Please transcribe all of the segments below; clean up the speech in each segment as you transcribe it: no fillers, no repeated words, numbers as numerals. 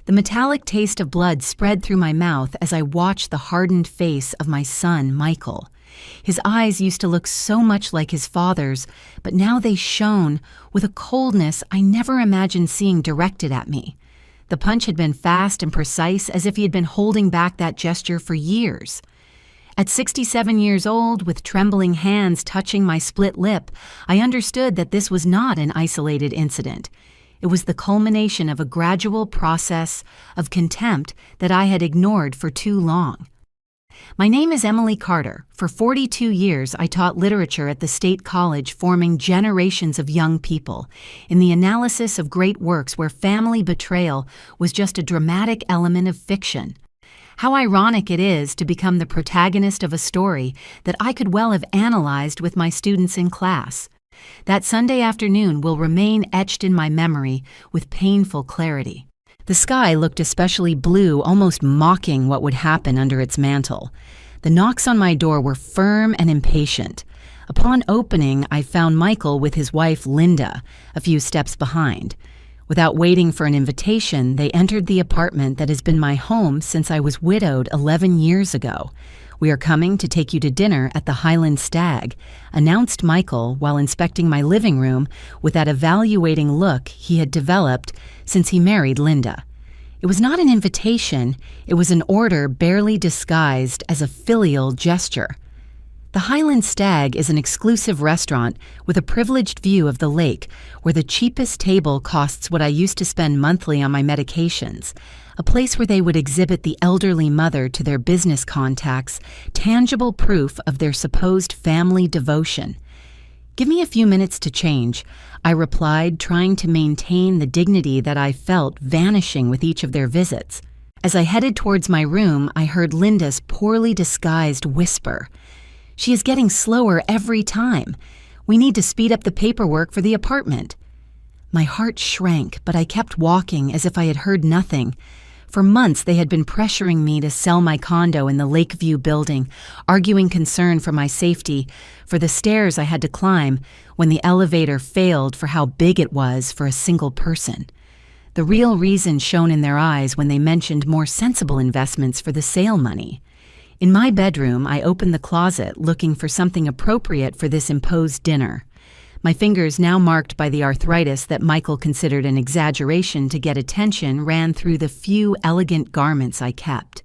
The metallic taste of blood spread through my mouth as I watched the hardened face of my son, Michael. His eyes used to look so much like his father's, but now they shone with a coldness I never imagined seeing directed at me. The punch had been fast and precise, as if he had been holding back that gesture for years. At 67 years old, with trembling hands touching my split lip, I understood that this was not an isolated incident. It was the culmination of a gradual process of contempt that I had ignored for too long. My name is Emily Carter. For 42 years, I taught literature at the State College, forming generations of young people in the analysis of great works where family betrayal was just a dramatic element of fiction. How ironic it is to become the protagonist of a story that I could well have analyzed with my students in class. That Sunday afternoon will remain etched in my memory with painful clarity. The sky looked especially blue, almost mocking what would happen under its mantle. The knocks on my door were firm and impatient. Upon opening, I found Michael with his wife, Linda, a few steps behind. Without waiting for an invitation, they entered the apartment that has been my home since I was widowed 11 years ago. "We are coming to take you to dinner at the Highland Stag," announced Michael while inspecting my living room with that evaluating look he had developed since he married Linda. It was not an invitation, it was an order barely disguised as a filial gesture. The Highland Stag is an exclusive restaurant with a privileged view of the lake, where the cheapest table costs what I used to spend monthly on my medications, a place where they would exhibit the elderly mother to their business contacts, tangible proof of their supposed family devotion. "Give me a few minutes to change," I replied, trying to maintain the dignity that I felt vanishing with each of their visits. As I headed towards my room, I heard Linda's poorly disguised whisper. "She is getting slower every time. We need to speed up the paperwork for the apartment." My heart shrank, but I kept walking as if I had heard nothing. For months, they had been pressuring me to sell my condo in the Lakeview building, arguing concern for my safety, for the stairs I had to climb when the elevator failed, for how big it was for a single person. The real reason shone in their eyes when they mentioned more sensible investments for the sale money. In my bedroom, I opened the closet looking for something appropriate for this imposed dinner. My fingers, now marked by the arthritis that Michael considered an exaggeration to get attention, ran through the few elegant garments I kept.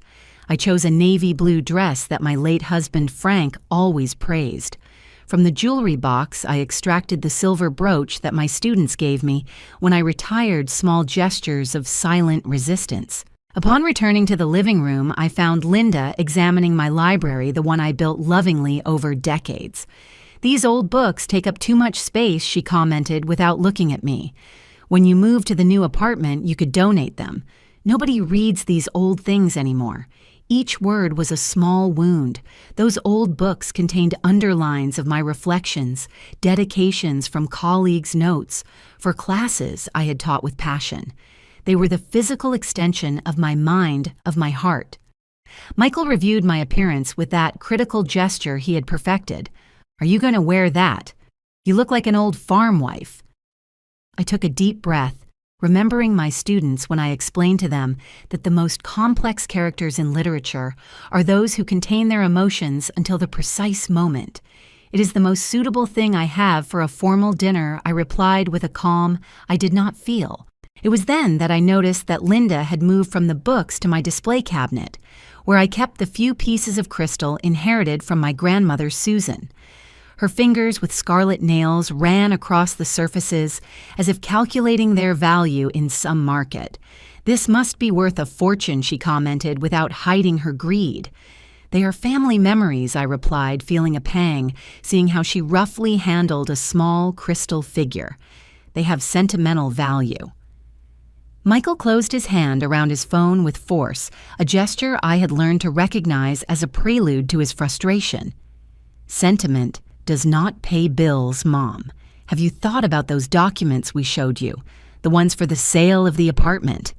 I chose a navy blue dress that my late husband Frank always praised. From the jewelry box, I extracted the silver brooch that my students gave me when I retired, small gestures of silent resistance. Upon returning to the living room, I found Linda examining my library, the one I built lovingly over decades. "These old books take up too much space," she commented without looking at me. "When you move to the new apartment, you could donate them. Nobody reads these old things anymore." Each word was a small wound. Those old books contained underlines of my reflections, dedications from colleagues' notes, for classes I had taught with passion. They were the physical extension of my mind, of my heart. Michael reviewed my appearance with that critical gesture he had perfected. "Are you going to wear that? You look like an old farm wife." I took a deep breath, remembering my students when I explained to them that the most complex characters in literature are those who contain their emotions until the precise moment. "It is the most suitable thing I have for a formal dinner," I replied with a calm I did not feel. It was then that I noticed that Linda had moved from the books to my display cabinet, where I kept the few pieces of crystal inherited from my grandmother Susan. Her fingers with scarlet nails ran across the surfaces as if calculating their value in some market. "This must be worth a fortune," she commented without hiding her greed. "They are family memories," I replied, feeling a pang, seeing how she roughly handled a small crystal figure. "They have sentimental value." Michael closed his hand around his phone with force, a gesture I had learned to recognize as a prelude to his frustration. "Sentiment does not pay bills, Mom. Have you thought about those documents we showed you? The ones for the sale of the apartment?"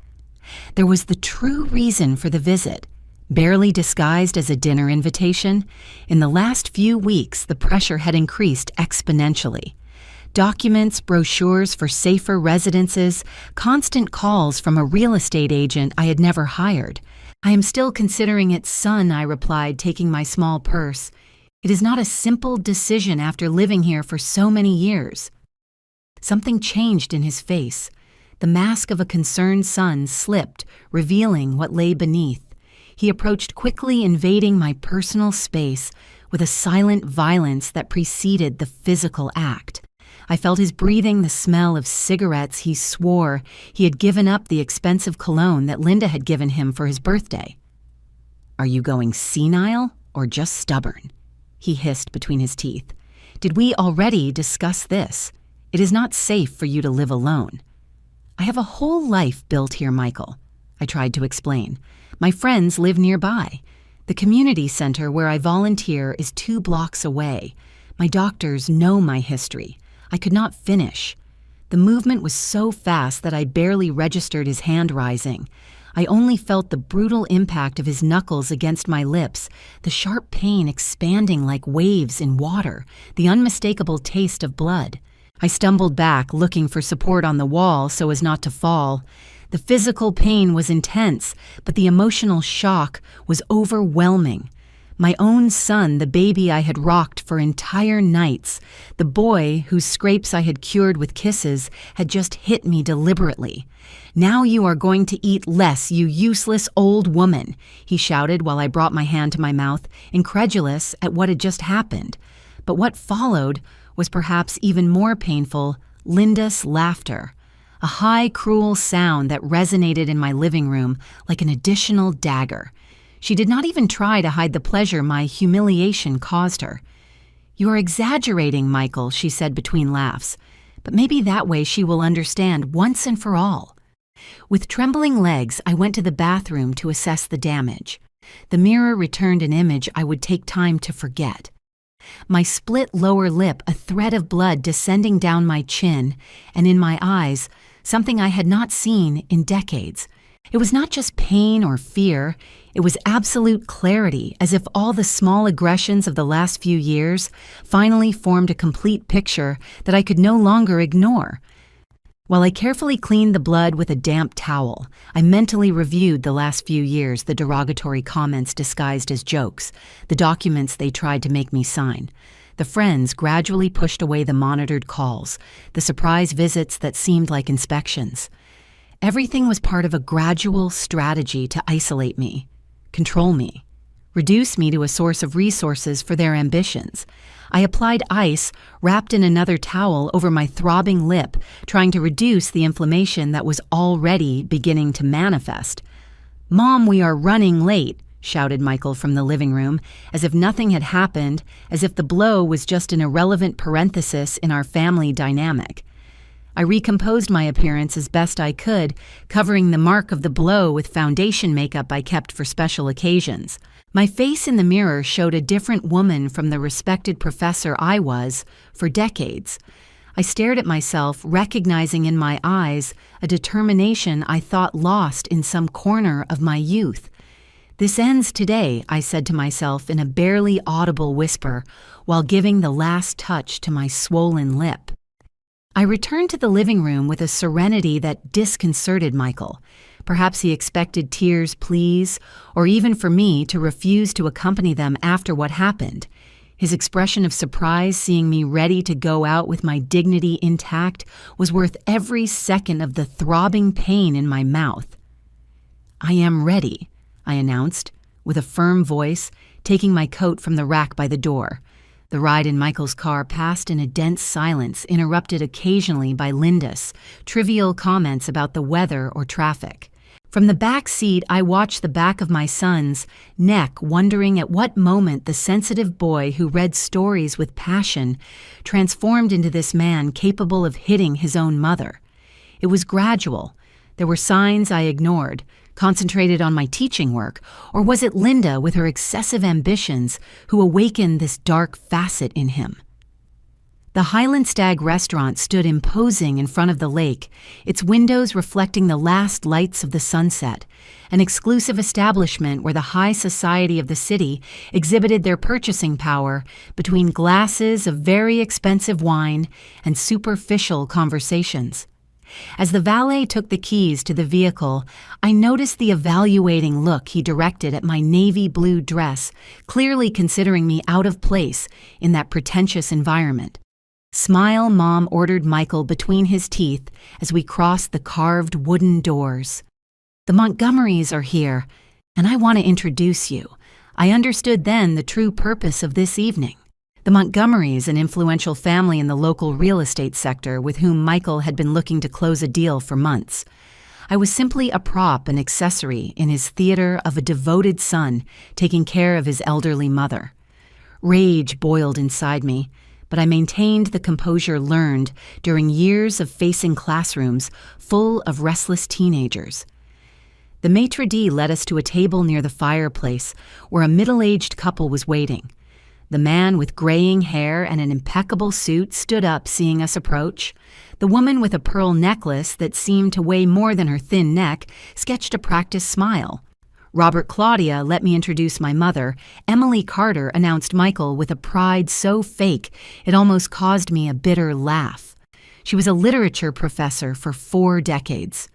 There was the true reason for the visit, barely disguised as a dinner invitation. In the last few weeks, the pressure had increased exponentially. Documents, brochures for safer residences, constant calls from a real estate agent I had never hired. "I am still considering it, son," I replied, taking my small purse. "It is not a simple decision after living here for so many years." Something changed in his face. The mask of a concerned son slipped, revealing what lay beneath. He approached quickly, invading my personal space with a silent violence that preceded the physical act. I felt his breathing the smell of cigarettes. He swore he had given up the expensive cologne that Linda had given him for his birthday. "Are you going senile or just stubborn?" he hissed between his teeth. "Did we already discuss this? It is not safe for you to live alone." "I have a whole life built here, Michael," I tried to explain. "My friends live nearby. The community center where I volunteer is 2 blocks away. My doctors know my history." I could not finish. The movement was so fast that I barely registered his hand rising. I only felt the brutal impact of his knuckles against my lips, the sharp pain expanding like waves in water, the unmistakable taste of blood. I stumbled back, looking for support on the wall so as not to fall. The physical pain was intense, but the emotional shock was overwhelming. My own son, the baby I had rocked for entire nights, the boy whose scrapes I had cured with kisses, had just hit me deliberately. "Now you are going to eat less, you useless old woman," he shouted while I brought my hand to my mouth, incredulous at what had just happened. But what followed was perhaps even more painful: Linda's laughter. A high, cruel sound that resonated in my living room like an additional dagger. She did not even try to hide the pleasure my humiliation caused her. "You are exaggerating, Michael," she said between laughs. "But maybe that way she will understand once and for all." With trembling legs, I went to the bathroom to assess the damage. The mirror returned an image I would take time to forget. My split lower lip, a thread of blood descending down my chin, and in my eyes, something I had not seen in decades. It was not just pain or fear. It was absolute clarity, as if all the small aggressions of the last few years finally formed a complete picture that I could no longer ignore. While I carefully cleaned the blood with a damp towel, I mentally reviewed the last few years, the derogatory comments disguised as jokes, the documents they tried to make me sign. The friends gradually pushed away the monitored calls, the surprise visits that seemed like inspections. Everything was part of a gradual strategy to isolate me, control me, reduce me to a source of resources for their ambitions. I applied ice wrapped in another towel over my throbbing lip, trying to reduce the inflammation that was already beginning to manifest. "Mom, we are running late," shouted Michael from the living room, as if nothing had happened, as if the blow was just an irrelevant parenthesis in our family dynamic. I recomposed my appearance as best I could, covering the mark of the blow with foundation makeup I kept for special occasions. My face in the mirror showed a different woman from the respected professor I was for decades. I stared at myself, recognizing in my eyes a determination I thought lost in some corner of my youth. "This ends today," I said to myself in a barely audible whisper, while giving the last touch to my swollen lip. I returned to the living room with a serenity that disconcerted Michael. Perhaps he expected tears, pleas, or even for me to refuse to accompany them after what happened. His expression of surprise seeing me ready to go out with my dignity intact was worth every second of the throbbing pain in my mouth. "I am ready," I announced, with a firm voice, taking my coat from the rack by the door. The ride in Michael's car passed in a dense silence, interrupted occasionally by Linda's trivial comments about the weather or traffic. From the back seat, I watched the back of my son's neck, wondering at what moment the sensitive boy who read stories with passion transformed into this man capable of hitting his own mother. It was gradual. There were signs I ignored, concentrated on my teaching work, or was it Linda with her excessive ambitions who awakened this dark facet in him? The Highland Stag restaurant stood imposing in front of the lake, its windows reflecting the last lights of the sunset, an exclusive establishment where the high society of the city exhibited their purchasing power between glasses of very expensive wine and superficial conversations. As the valet took the keys to the vehicle, I noticed the evaluating look he directed at my navy blue dress, clearly considering me out of place in that pretentious environment. "Smile," Mom ordered Michael between his teeth as we crossed the carved wooden doors. "The Montgomerys are here, and I want to introduce you." I understood then the true purpose of this evening. The Montgomerys, an influential family in the local real estate sector with whom Michael had been looking to close a deal for months. I was simply a prop and accessory in his theater of a devoted son taking care of his elderly mother. Rage boiled inside me, but I maintained the composure learned during years of facing classrooms full of restless teenagers. The maitre d' led us to a table near the fireplace where a middle-aged couple was waiting. The man with graying hair and an impeccable suit stood up seeing us approach. The woman with a pearl necklace that seemed to weigh more than her thin neck sketched a practiced smile. Robert Claudia let me introduce my mother. Emily Carter announced Michael with a pride so fake it almost caused me a bitter laugh. She was a literature professor for 4 decades.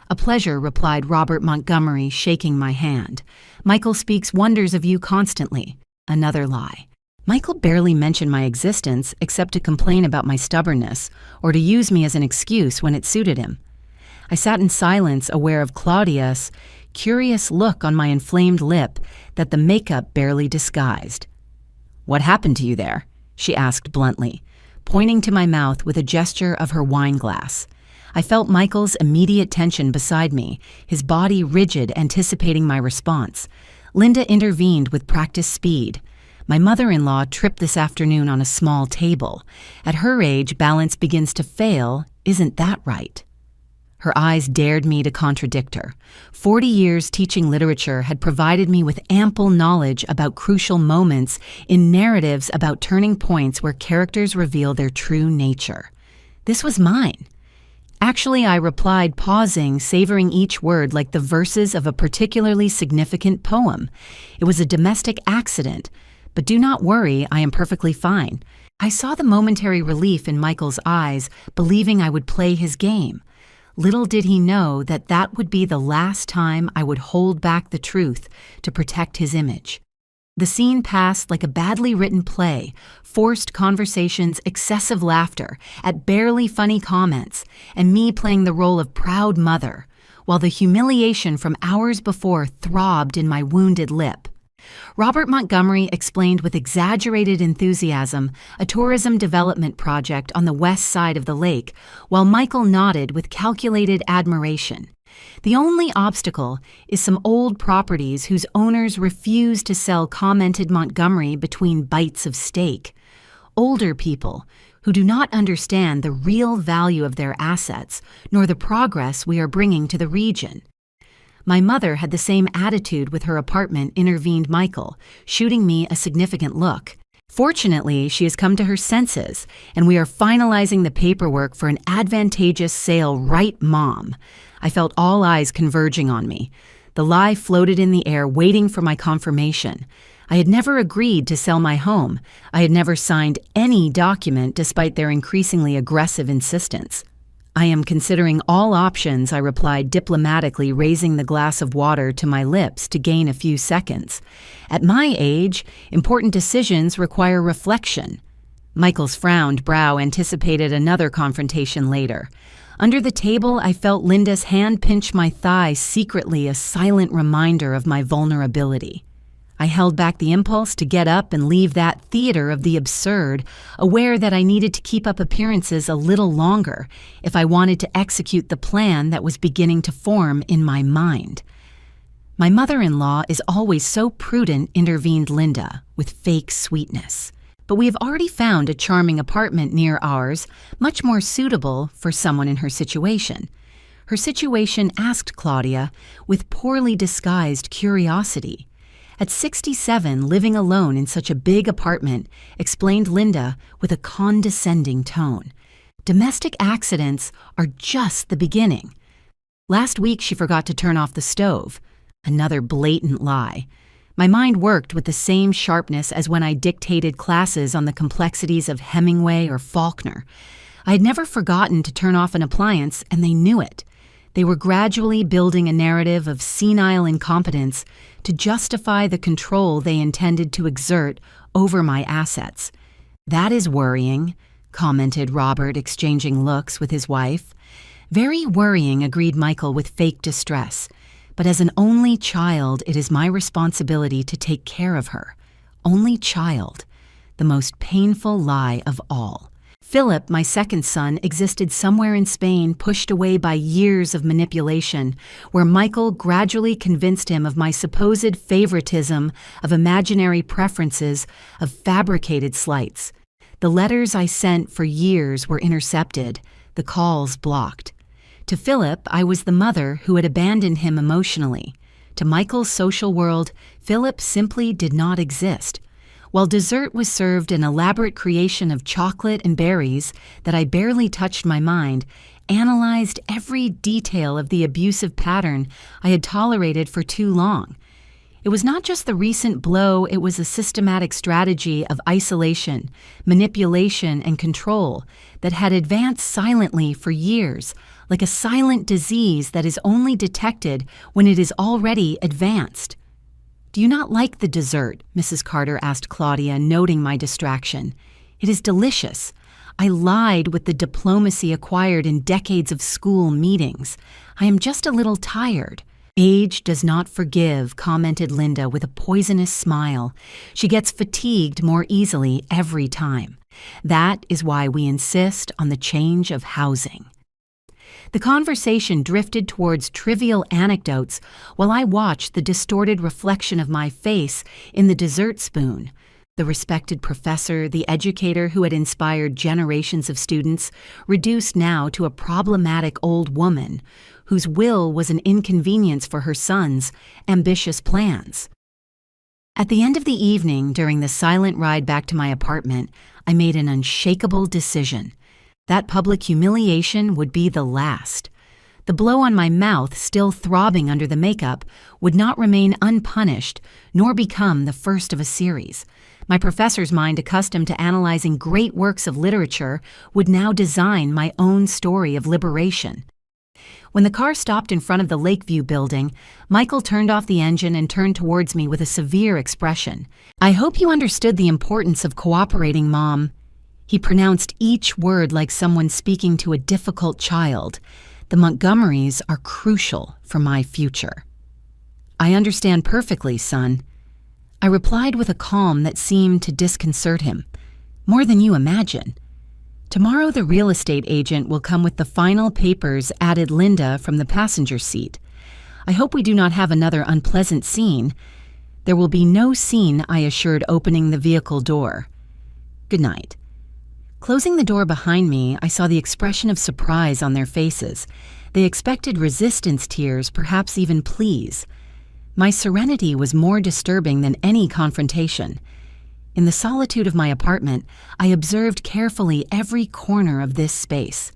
"A pleasure," replied Robert Montgomery, shaking my hand. "Michael speaks wonders of you constantly." Another lie. Michael barely mentioned my existence except to complain about my stubbornness or to use me as an excuse when it suited him. I sat in silence, aware of Claudia's curious look on my inflamed lip that the makeup barely disguised. "What happened to you there?" she asked bluntly, pointing to my mouth with a gesture of her wine glass. I felt Michael's immediate tension beside me, his body rigid, anticipating my response. Linda intervened with practiced speed. "My mother-in-law tripped this afternoon on a small table. At her age, balance begins to fail. Isn't that right?" Her eyes dared me to contradict her. 40 years teaching literature had provided me with ample knowledge about crucial moments in narratives about turning points where characters reveal their true nature. This was mine. "Actually," I replied, pausing, savoring each word like the verses of a particularly significant poem. "It was a domestic accident. But do not worry, I am perfectly fine." I saw the momentary relief in Michael's eyes, believing I would play his game. Little did he know that that would be the last time I would hold back the truth to protect his image. The scene passed like a badly written play, forced conversations, excessive laughter at barely funny comments, and me playing the role of proud mother, while the humiliation from hours before throbbed in my wounded lip. Robert Montgomery explained with exaggerated enthusiasm a tourism development project on the west side of the lake, while Michael nodded with calculated admiration. "The only obstacle is some old properties whose owners refuse to sell," commented Montgomery between bites of steak. "Older people who do not understand the real value of their assets, nor the progress we are bringing to the region." "My mother had the same attitude with her apartment," intervened Michael, shooting me a significant look. "Fortunately, she has come to her senses, and we are finalizing the paperwork for an advantageous sale, right, Mom?" I felt all eyes converging on me. The lie floated in the air, waiting for my confirmation. I had never agreed to sell my home. I had never signed any document despite their increasingly aggressive insistence. "I am considering all options," I replied diplomatically, raising the glass of water to my lips to gain a few seconds. "At my age, important decisions require reflection." Michael's frowned brow anticipated another confrontation later. Under the table, I felt Linda's hand pinch my thigh, secretly a silent reminder of my vulnerability. I held back the impulse to get up and leave that theater of the absurd, aware that I needed to keep up appearances a little longer if I wanted to execute the plan that was beginning to form in my mind. "My mother-in-law is always so prudent," intervened Linda, with fake sweetness. "But we have already found a charming apartment near ours, much more suitable for someone in her situation." Her situation, asked Claudia, with poorly disguised curiosity. At 67, living alone in such a big apartment, explained Linda with a condescending tone. Domestic accidents are just the beginning. Last week she forgot to turn off the stove. Another blatant lie. My mind worked with the same sharpness as when I dictated classes on the complexities of Hemingway or Faulkner. I had never forgotten to turn off an appliance, and they knew it. They were gradually building a narrative of senile incompetence to justify the control they intended to exert over my assets. "That is worrying," commented Robert, exchanging looks with his wife. "Very worrying," agreed Michael with fake distress. "But as an only child, it is my responsibility to take care of her." Only child. The most painful lie of all. Philip, my second son, existed somewhere in Spain, pushed away by years of manipulation, where Michael gradually convinced him of my supposed favoritism, of imaginary preferences, of fabricated slights. The letters I sent for years were intercepted, the calls blocked. To Philip, I was the mother who had abandoned him emotionally. To Michael's social world, Philip simply did not exist. While dessert was served an elaborate creation of chocolate and berries that I barely touched my mind, analyzed every detail of the abusive pattern I had tolerated for too long. It was not just the recent blow, it was a systematic strategy of isolation, manipulation, and control that had advanced silently for years, like a silent disease that is only detected when it is already advanced. "Do you not like the dessert?" Mrs. Carter asked Claudia, noting my distraction. "It is delicious. I lied with the diplomacy acquired in decades of school meetings. I am just a little tired." "Age does not forgive," commented Linda with a poisonous smile. "She gets fatigued more easily every time. That is why we insist on the change of housing." The conversation drifted towards trivial anecdotes while I watched the distorted reflection of my face in the dessert spoon. The respected professor, the educator who had inspired generations of students, reduced now to a problematic old woman whose will was an inconvenience for her son's ambitious plans. At the end of the evening, during the silent ride back to my apartment, I made an unshakable decision. That public humiliation would be the last. The blow on my mouth, still throbbing under the makeup, would not remain unpunished, nor become the first of a series. My professor's mind, accustomed to analyzing great works of literature, would now design my own story of liberation. When the car stopped in front of the Lakeview building, Michael turned off the engine and turned towards me with a severe expression. "I hope you understood the importance of cooperating, Mom." He pronounced each word like someone speaking to a difficult child. "The Montgomerys are crucial for my future." "I understand perfectly, son." I replied with a calm that seemed to disconcert him. "More than you imagine." "Tomorrow the real estate agent will come with the final papers," added Linda from the passenger seat. "I hope we do not have another unpleasant scene." "There will be no scene," I assured, opening the vehicle door. "Good night." Closing the door behind me, I saw the expression of surprise on their faces. They expected resistance tears, perhaps even pleas. My serenity was more disturbing than any confrontation. In the solitude of my apartment, I observed carefully every corner of this space.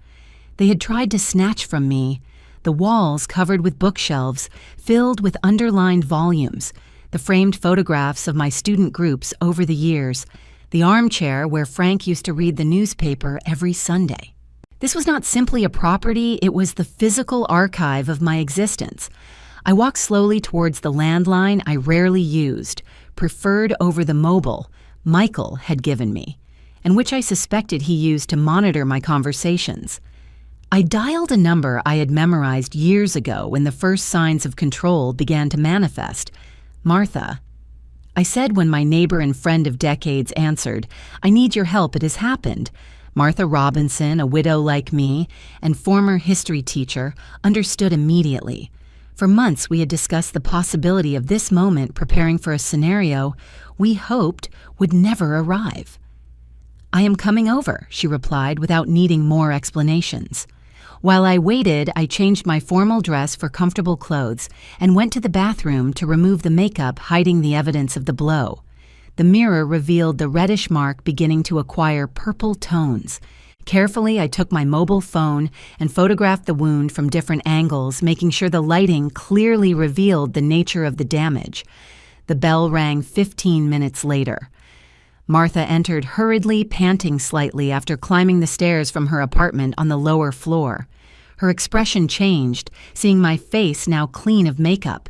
They had tried to snatch from me the walls covered with bookshelves, filled with underlined volumes, the framed photographs of my student groups over the years, the armchair where Frank used to read the newspaper every Sunday. This was not simply a property, it was the physical archive of my existence. I walked slowly towards the landline I rarely used, preferred over the mobile Michael had given me, and which I suspected he used to monitor my conversations. I dialed a number I had memorized years ago when the first signs of control began to manifest. "Martha." I said when my neighbor and friend of decades answered, "I need your help, it has happened." Martha Robinson, a widow like me, and former history teacher, understood immediately. For months we had discussed the possibility of this moment preparing for a scenario we hoped would never arrive. "I am coming over," she replied without needing more explanations. While I waited, I changed my formal dress for comfortable clothes and went to the bathroom to remove the makeup hiding the evidence of the blow. The mirror revealed the reddish mark beginning to acquire purple tones. Carefully, I took my mobile phone and photographed the wound from different angles, making sure the lighting clearly revealed the nature of the damage. The bell rang 15 minutes later. Martha entered hurriedly, panting slightly after climbing the stairs from her apartment on the lower floor. Her expression changed, seeing my face now clean of makeup.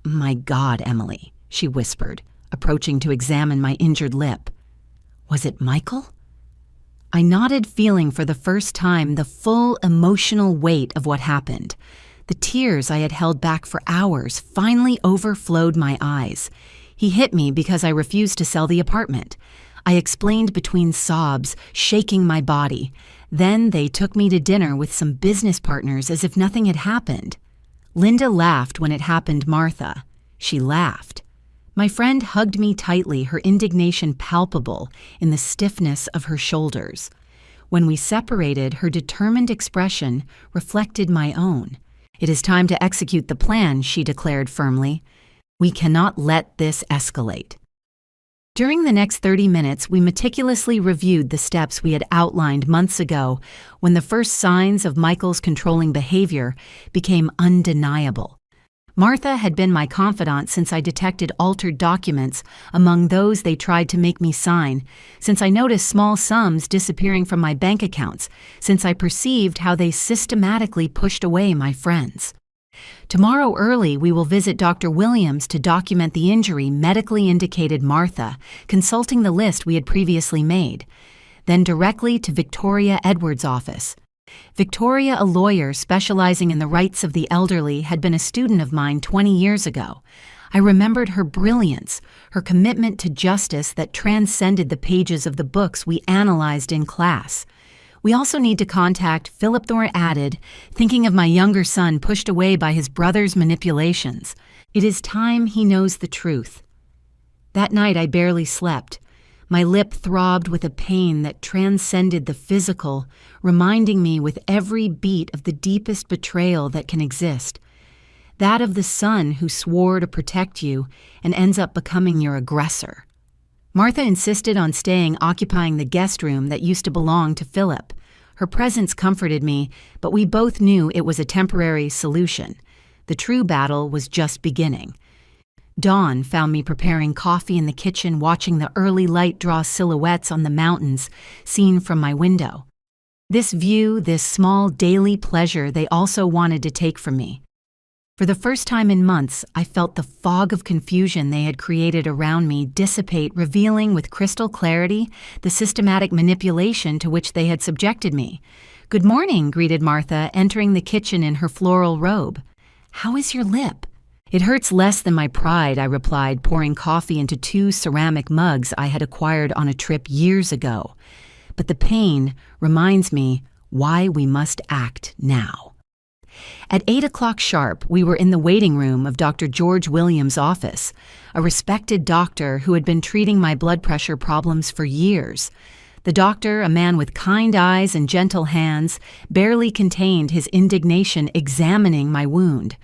"My God, Emily," she whispered, approaching to examine my injured lip. "Was it Michael?" I nodded, feeling for the first time the full emotional weight of what happened. The tears I had held back for hours finally overflowed my eyes. He hit me because I refused to sell the apartment. I explained between sobs, shaking my body. Then they took me to dinner with some business partners as if nothing had happened. Linda laughed when it happened, Martha. She laughed. My friend hugged me tightly, her indignation palpable in the stiffness of her shoulders. When we separated, her determined expression reflected my own. "It is time to execute the plan," she declared firmly. "We cannot let this escalate." During the next 30 minutes, we meticulously reviewed the steps we had outlined months ago when the first signs of Michael's controlling behavior became undeniable. Martha had been my confidant since I detected altered documents among those they tried to make me sign, since I noticed small sums disappearing from my bank accounts, since I perceived how they systematically pushed away my friends. Tomorrow early, we will visit Dr. Williams to document the injury medically indicated Martha, consulting the list we had previously made. Then directly to Victoria Edwards' office. Victoria, a lawyer specializing in the rights of the elderly, had been a student of mine 20 years ago. I remembered her brilliance, her commitment to justice that transcended the pages of the books we analyzed in class. "We also need to contact," Philip Thorne added, thinking of my younger son pushed away by his brother's manipulations. "It is time he knows the truth." That night I barely slept. My lip throbbed with a pain that transcended the physical, reminding me with every beat of the deepest betrayal that can exist. That of the son who swore to protect you and ends up becoming your aggressor. Martha insisted on staying occupying the guest room that used to belong to Philip. Her presence comforted me, but we both knew it was a temporary solution. The true battle was just beginning. Dawn found me preparing coffee in the kitchen, watching the early light draw silhouettes on the mountains seen from my window. This view, this small daily pleasure they also wanted to take from me. For the first time in months, I felt the fog of confusion they had created around me dissipate, revealing with crystal clarity the systematic manipulation to which they had subjected me. "Good morning," greeted Martha, entering the kitchen in her floral robe. "How is your lip?" "It hurts less than my pride," I replied, pouring coffee into 2 ceramic mugs I had acquired on a trip years ago. "But the pain reminds me why we must act now." At 8 o'clock sharp, we were in the waiting room of Dr. George Williams' office, a respected doctor who had been treating my blood pressure problems for years. The doctor, a man with kind eyes and gentle hands, barely contained his indignation examining my wound.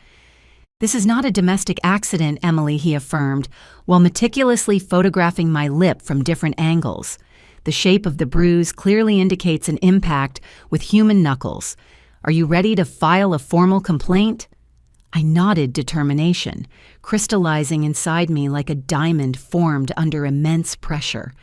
"This is not a domestic accident, Emily," he affirmed, while meticulously photographing my lip from different angles. The shape of the bruise clearly indicates an impact with human knuckles. "Are you ready to file a formal complaint?" I nodded determination, crystallizing inside me like a diamond formed under immense pressure.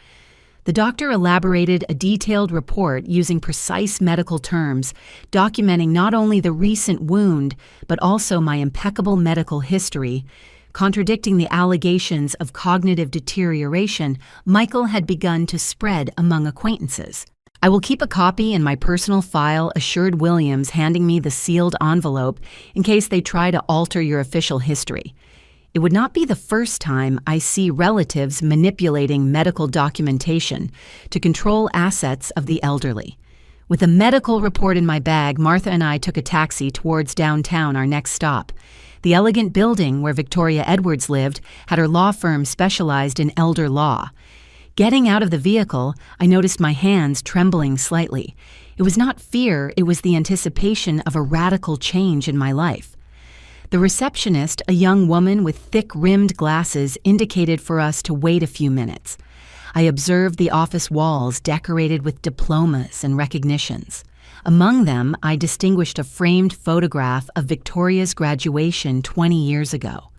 The doctor elaborated a detailed report using precise medical terms, documenting not only the recent wound, but also my impeccable medical history. Contradicting the allegations of cognitive deterioration Michael had begun to spread among acquaintances. "I will keep a copy in my personal file," assured Williams, handing me the sealed envelope, "in case they try to alter your official history. It would not be the first time I see relatives manipulating medical documentation to control assets of the elderly." With a medical report in my bag, Martha and I took a taxi towards downtown, our next stop. The elegant building where Victoria Edwards lived had her law firm specialized in elder law. Getting out of the vehicle, I noticed my hands trembling slightly. It was not fear, it was the anticipation of a radical change in my life. The receptionist, a young woman with thick-rimmed glasses, indicated for us to wait a few minutes. I observed the office walls decorated with diplomas and recognitions. Among them, I distinguished a framed photograph of Victoria's graduation 20 years ago.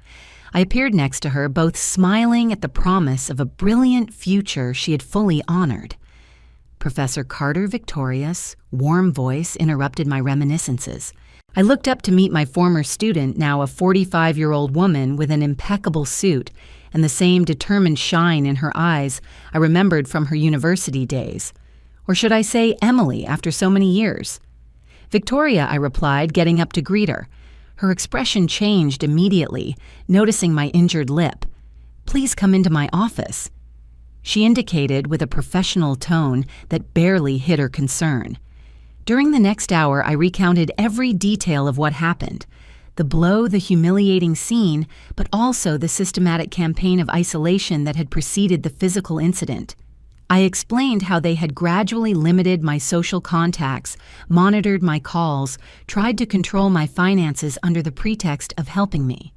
I appeared next to her, both smiling at the promise of a brilliant future she had fully honored. Professor Carter Victoria's warm voice interrupted my reminiscences. I looked up to meet my former student, now a 45-year-old woman with an impeccable suit and the same determined shine in her eyes I remembered from her university days. Or should I say Emily, after so many years? Victoria, I replied, getting up to greet her. Her expression changed immediately, noticing my injured lip. Please come into my office. She indicated with a professional tone that barely hid her concern. During the next hour, I recounted every detail of what happened. The blow, the humiliating scene, but also the systematic campaign of isolation that had preceded the physical incident. I explained how they had gradually limited my social contacts, monitored my calls, tried to control my finances under the pretext of helping me.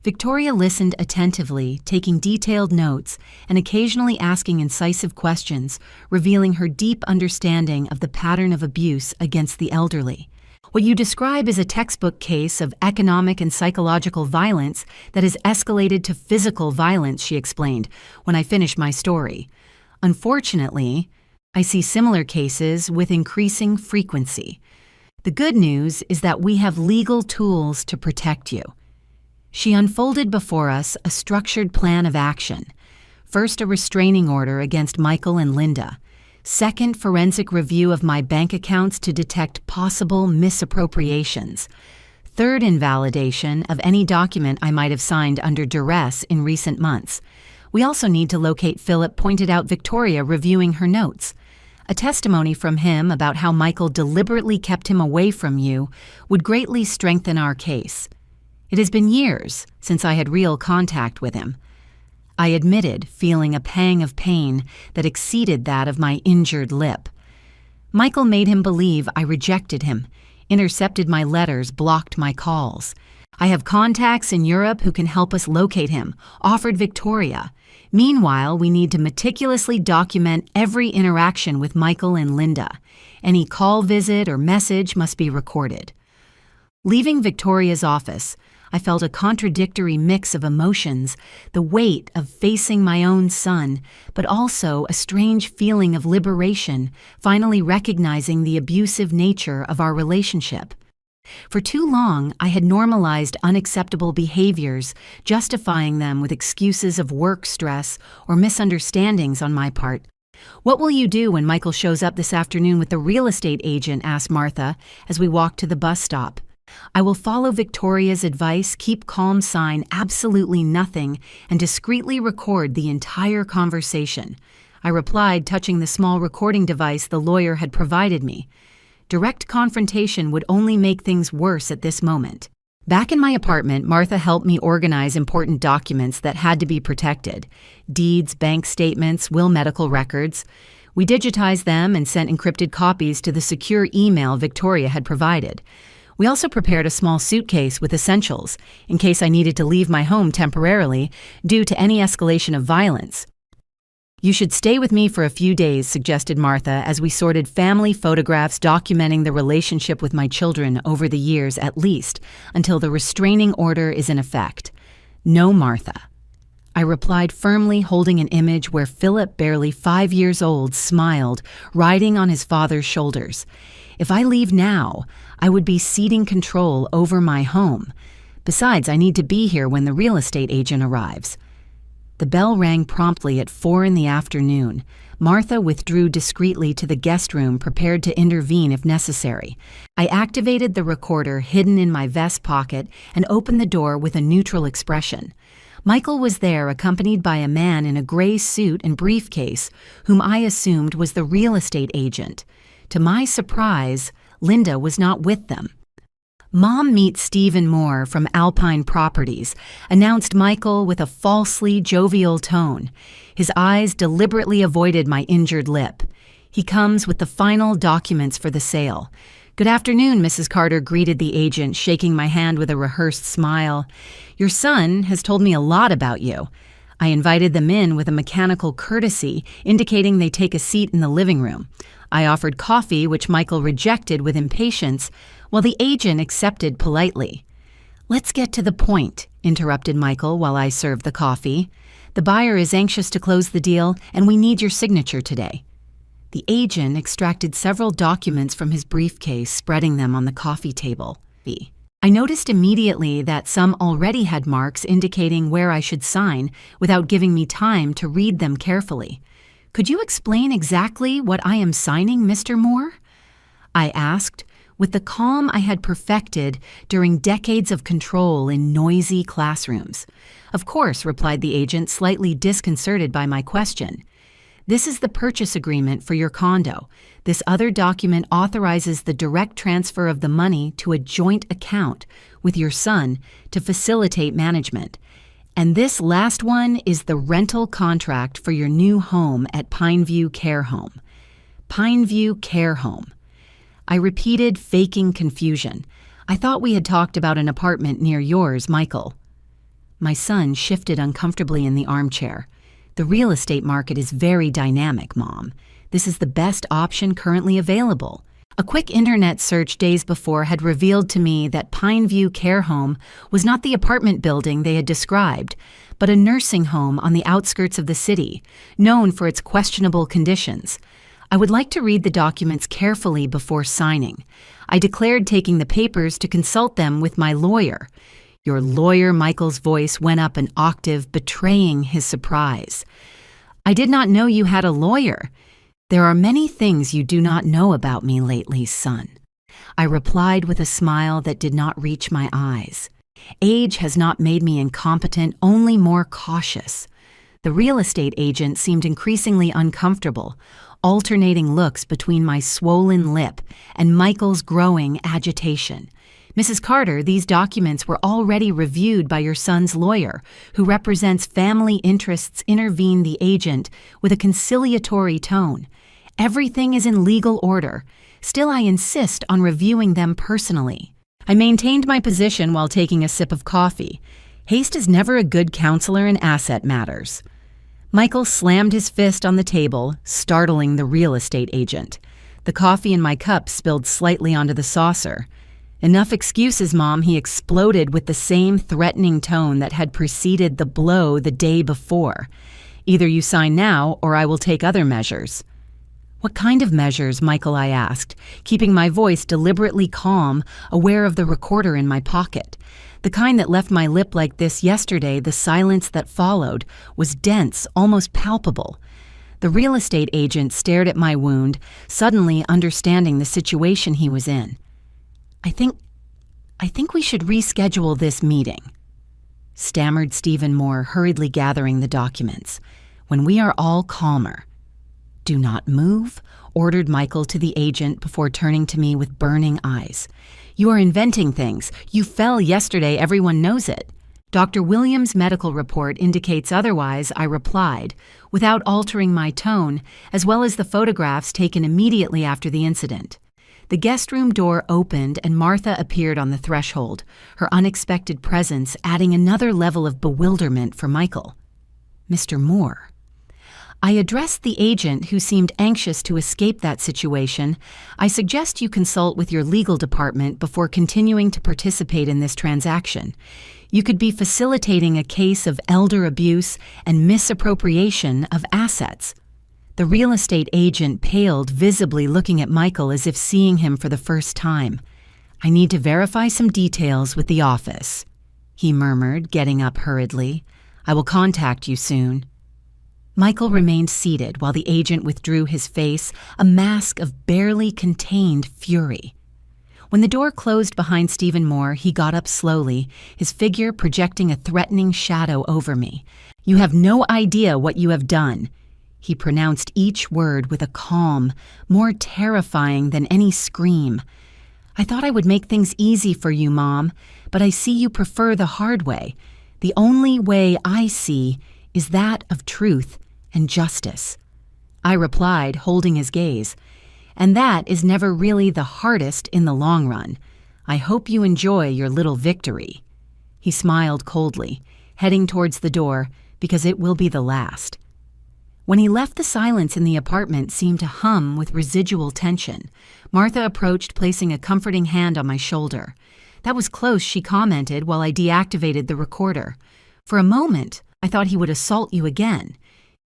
Victoria listened attentively, taking detailed notes and occasionally asking incisive questions, revealing her deep understanding of the pattern of abuse against the elderly. What you describe is a textbook case of economic and psychological violence that has escalated to physical violence, she explained, when I finished my story. Unfortunately, I see similar cases with increasing frequency. The good news is that we have legal tools to protect you. She unfolded before us a structured plan of action. First, a restraining order against Michael and Linda. Second, forensic review of my bank accounts to detect possible misappropriations. Third, invalidation of any document I might have signed under duress in recent months. We also need to locate Philip, pointed out Victoria, reviewing her notes. A testimony from him about how Michael deliberately kept him away from you would greatly strengthen our case. It has been years since I had real contact with him. I admitted feeling a pang of pain that exceeded that of my injured lip. Michael made him believe I rejected him, intercepted my letters, blocked my calls. I have contacts in Europe who can help us locate him, offered Victoria. Meanwhile, we need to meticulously document every interaction with Michael and Linda. Any call, visit, or message must be recorded. Leaving Victoria's office, I felt a contradictory mix of emotions, the weight of facing my own son, but also a strange feeling of liberation, finally recognizing the abusive nature of our relationship. For too long, I had normalized unacceptable behaviors, justifying them with excuses of work stress or misunderstandings on my part. "What will you do when Michael shows up this afternoon with the real estate agent?" asked Martha as we walked to the bus stop. "I will follow Victoria's advice, keep calm, sign absolutely nothing, and discreetly record the entire conversation," I replied, touching the small recording device the lawyer had provided me. Direct confrontation would only make things worse at this moment. Back in my apartment, Martha helped me organize important documents that had to be protected: deeds, bank statements, will, medical records. We digitized them and sent encrypted copies to the secure email Victoria had provided. We also prepared a small suitcase with essentials, in case I needed to leave my home temporarily due to any escalation of violence. "You should stay with me for a few days," suggested Martha as we sorted family photographs documenting the relationship with my children over the years at least, until the restraining order is in effect. "No, Martha," I replied firmly, holding an image where Philip, barely 5 years old, smiled, riding on his father's shoulders. "If I leave now, I would be ceding control over my home. Besides, I need to be here when the real estate agent arrives." The bell rang promptly at 4 in the afternoon. Martha withdrew discreetly to the guest room, prepared to intervene if necessary. I activated the recorder hidden in my vest pocket and opened the door with a neutral expression. Michael was there, accompanied by a man in a gray suit and briefcase, whom I assumed was the real estate agent. To my surprise, Linda was not with them. "Mom meets Stephen Moore from Alpine Properties," announced Michael with a falsely jovial tone. His eyes deliberately avoided my injured lip. He comes with the final documents for the sale. "Good afternoon," Mrs. Carter greeted the agent, shaking my hand with a rehearsed smile. "Your son has told me a lot about you." I invited them in with a mechanical courtesy, indicating they take a seat in the living room. I offered coffee, which Michael rejected with impatience, while the agent accepted politely. "Let's get to the point," interrupted Michael while I served the coffee. "The buyer is anxious to close the deal, and we need your signature today." The agent extracted several documents from his briefcase, spreading them on the coffee table. I noticed immediately that some already had marks indicating where I should sign without giving me time to read them carefully. "Could you explain exactly what I am signing, Mr. Moore?" I asked, with the calm I had perfected during decades of control in noisy classrooms. "Of course," replied the agent, slightly disconcerted by my question. "This is the purchase agreement for your condo. This other document authorizes the direct transfer of the money to a joint account with your son to facilitate management. And this last one is the rental contract for your new home at Pineview Care Home." Pineview Care Home. I repeated, faking confusion. "I thought we had talked about an apartment near yours, Michael." My son shifted uncomfortably in the armchair. "The real estate market is very dynamic, Mom. This is the best option currently available." A quick internet search days before had revealed to me that Pineview Care Home was not the apartment building they had described, but a nursing home on the outskirts of the city, known for its questionable conditions. I would like to read the documents carefully before signing. I declared taking the papers to consult them with my lawyer. "Your lawyer?" Michael's voice went up an octave, betraying his surprise. "I did not know you had a lawyer." "There are many things you do not know about me lately, son," I replied with a smile that did not reach my eyes. "Age has not made me incompetent, only more cautious." The real estate agent seemed increasingly uncomfortable, alternating looks between my swollen lip and Michael's growing agitation. "Mrs. Carter, these documents were already reviewed by your son's lawyer, who represents family interests," intervened the agent with a conciliatory tone. "Everything is in legal order. Still, I insist on reviewing them personally." I maintained my position while taking a sip of coffee. Haste is never a good counselor in asset matters. Michael slammed his fist on the table, startling the real estate agent. The coffee in my cup spilled slightly onto the saucer. "Enough excuses, Mom," he exploded with the same threatening tone that had preceded the blow the day before. "Either you sign now, or I will take other measures." "What kind of measures?" Michael, I asked, keeping my voice deliberately calm, aware of the recorder in my pocket. The kind that left my lip like this yesterday. The silence that followed was dense, almost palpable. The real estate agent stared at my wound, suddenly understanding the situation he was in. I think we should reschedule this meeting," stammered Stephen Moore, hurriedly gathering the documents. "When we are all calmer." "Do not move," ordered Michael to the agent before turning to me with burning eyes. "You are inventing things. You fell yesterday, everyone knows it." "Dr. Williams' medical report indicates otherwise," I replied, without altering my tone, as well as the photographs taken immediately after the incident. The guest room door opened and Martha appeared on the threshold, her unexpected presence adding another level of bewilderment for Michael. "Mr. Moore." I addressed the agent, who seemed anxious to escape that situation. "I suggest you consult with your legal department before continuing to participate in this transaction. You could be facilitating a case of elder abuse and misappropriation of assets." The real estate agent paled, visibly looking at Michael as if seeing him for the first time. "I need to verify some details with the office," he murmured, getting up hurriedly. "I will contact you soon." Michael remained seated while the agent withdrew his face, a mask of barely contained fury. When the door closed behind Stephen Moore, he got up slowly, his figure projecting a threatening shadow over me. "You have no idea what you have done." He pronounced each word with a calm, more terrifying than any scream. "I thought I would make things easy for you, Mom, but I see you prefer the hard way. The only way I see is that of truth and justice." I replied, holding his gaze. And that is never really the hardest in the long run. I hope you enjoy your little victory. He smiled coldly, heading towards the door, because it will be the last. When he left, the silence in the apartment seemed to hum with residual tension. Martha approached, placing a comforting hand on my shoulder. "That was close," she commented while I deactivated the recorder. "For a moment, I thought he would assault you again."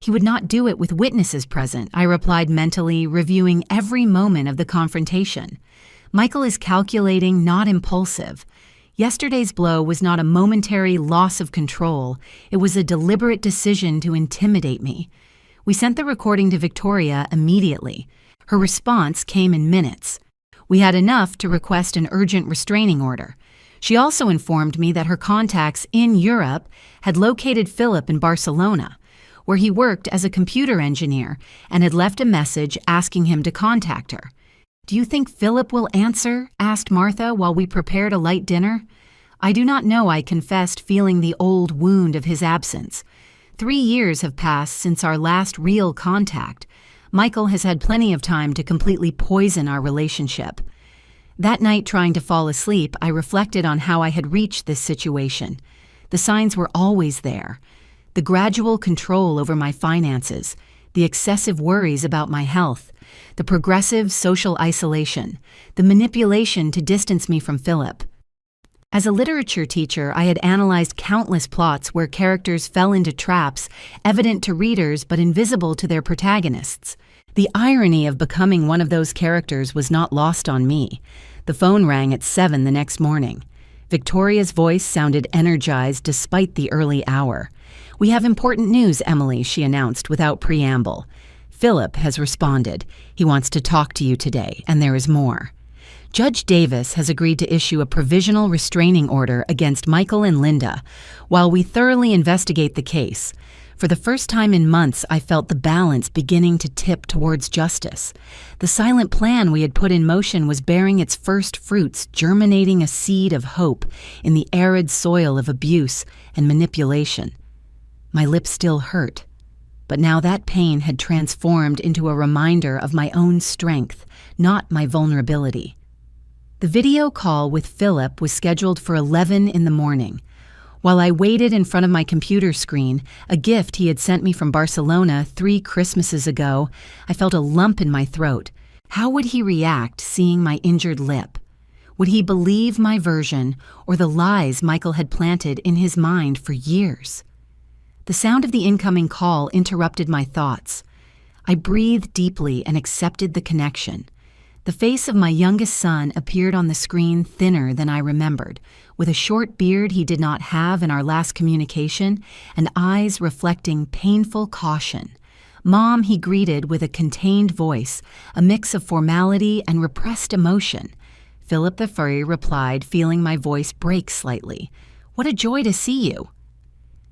"He would not do it with witnesses present," I replied mentally, reviewing every moment of the confrontation. "Michael is calculating, not impulsive. Yesterday's blow was not a momentary loss of control. It was a deliberate decision to intimidate me." We sent the recording to Victoria immediately. Her response came in minutes. We had enough to request an urgent restraining order. She also informed me that her contacts in Europe had located Philip in Barcelona, where he worked as a computer engineer, and had left a message asking him to contact her. "Do you think Philip will answer?" asked Martha while we prepared a light dinner. "I do not know," I confessed, feeling the old wound of his absence. 3 years have passed since our last real contact. Michael has had plenty of time to completely poison our relationship. That night, trying to fall asleep, I reflected on how I had reached this situation. The signs were always there. The gradual control over my finances, the excessive worries about my health, the progressive social isolation, the manipulation to distance me from Philip. As a literature teacher, I had analyzed countless plots where characters fell into traps, evident to readers but invisible to their protagonists. The irony of becoming one of those characters was not lost on me. The phone rang at 7 the next morning. Victoria's voice sounded energized despite the early hour. "We have important news, Emily," she announced without preamble. "Philip has responded. He wants to talk to you today, and there is more. Judge Davis has agreed to issue a provisional restraining order against Michael and Linda while we thoroughly investigate the case. For the first time in months, I felt the balance beginning to tip towards justice. The silent plan we had put in motion was bearing its first fruits, germinating a seed of hope in the arid soil of abuse and manipulation. My lips still hurt, but now that pain had transformed into a reminder of my own strength, not my vulnerability. The video call with Philip was scheduled for 11 in the morning. While I waited in front of my computer screen, a gift he had sent me from Barcelona 3 Christmases ago, I felt a lump in my throat. How would he react seeing my injured lip? Would he believe my version or the lies Michael had planted in his mind for years? The sound of the incoming call interrupted my thoughts. I breathed deeply and accepted the connection. The face of my youngest son appeared on the screen thinner than I remembered, with a short beard he did not have in our last communication and eyes reflecting painful caution. "Mom," he greeted with a contained voice, a mix of formality and repressed emotion. Philip the furry replied, feeling my voice break slightly. "What a joy to see you."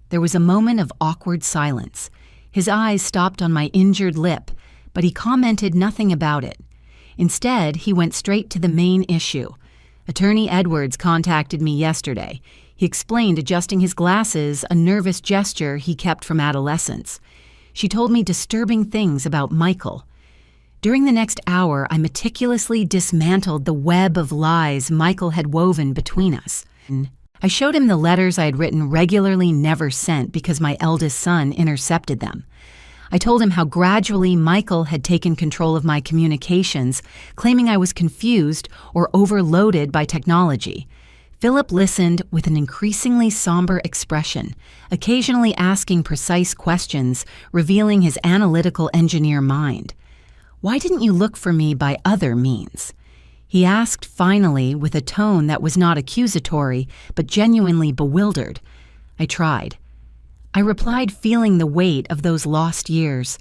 There was a moment of awkward silence. His eyes stopped on my injured lip, but he commented nothing about it. Instead, he went straight to the main issue. "Attorney Edwards contacted me yesterday. He explained adjusting his glasses, a nervous gesture he kept from adolescence. She told me disturbing things about Michael. During the next hour, I meticulously dismantled the web of lies Michael had woven between us. I showed him the letters I had written regularly never sent because my eldest son intercepted them. I told him how gradually Michael had taken control of my communications, claiming I was confused or overloaded by technology. Philip listened with an increasingly somber expression, occasionally asking precise questions, revealing his analytical engineer mind. "Why didn't you look for me by other means?" He asked finally with a tone that was not accusatory, but genuinely bewildered. I tried. I replied, feeling the weight of those lost years.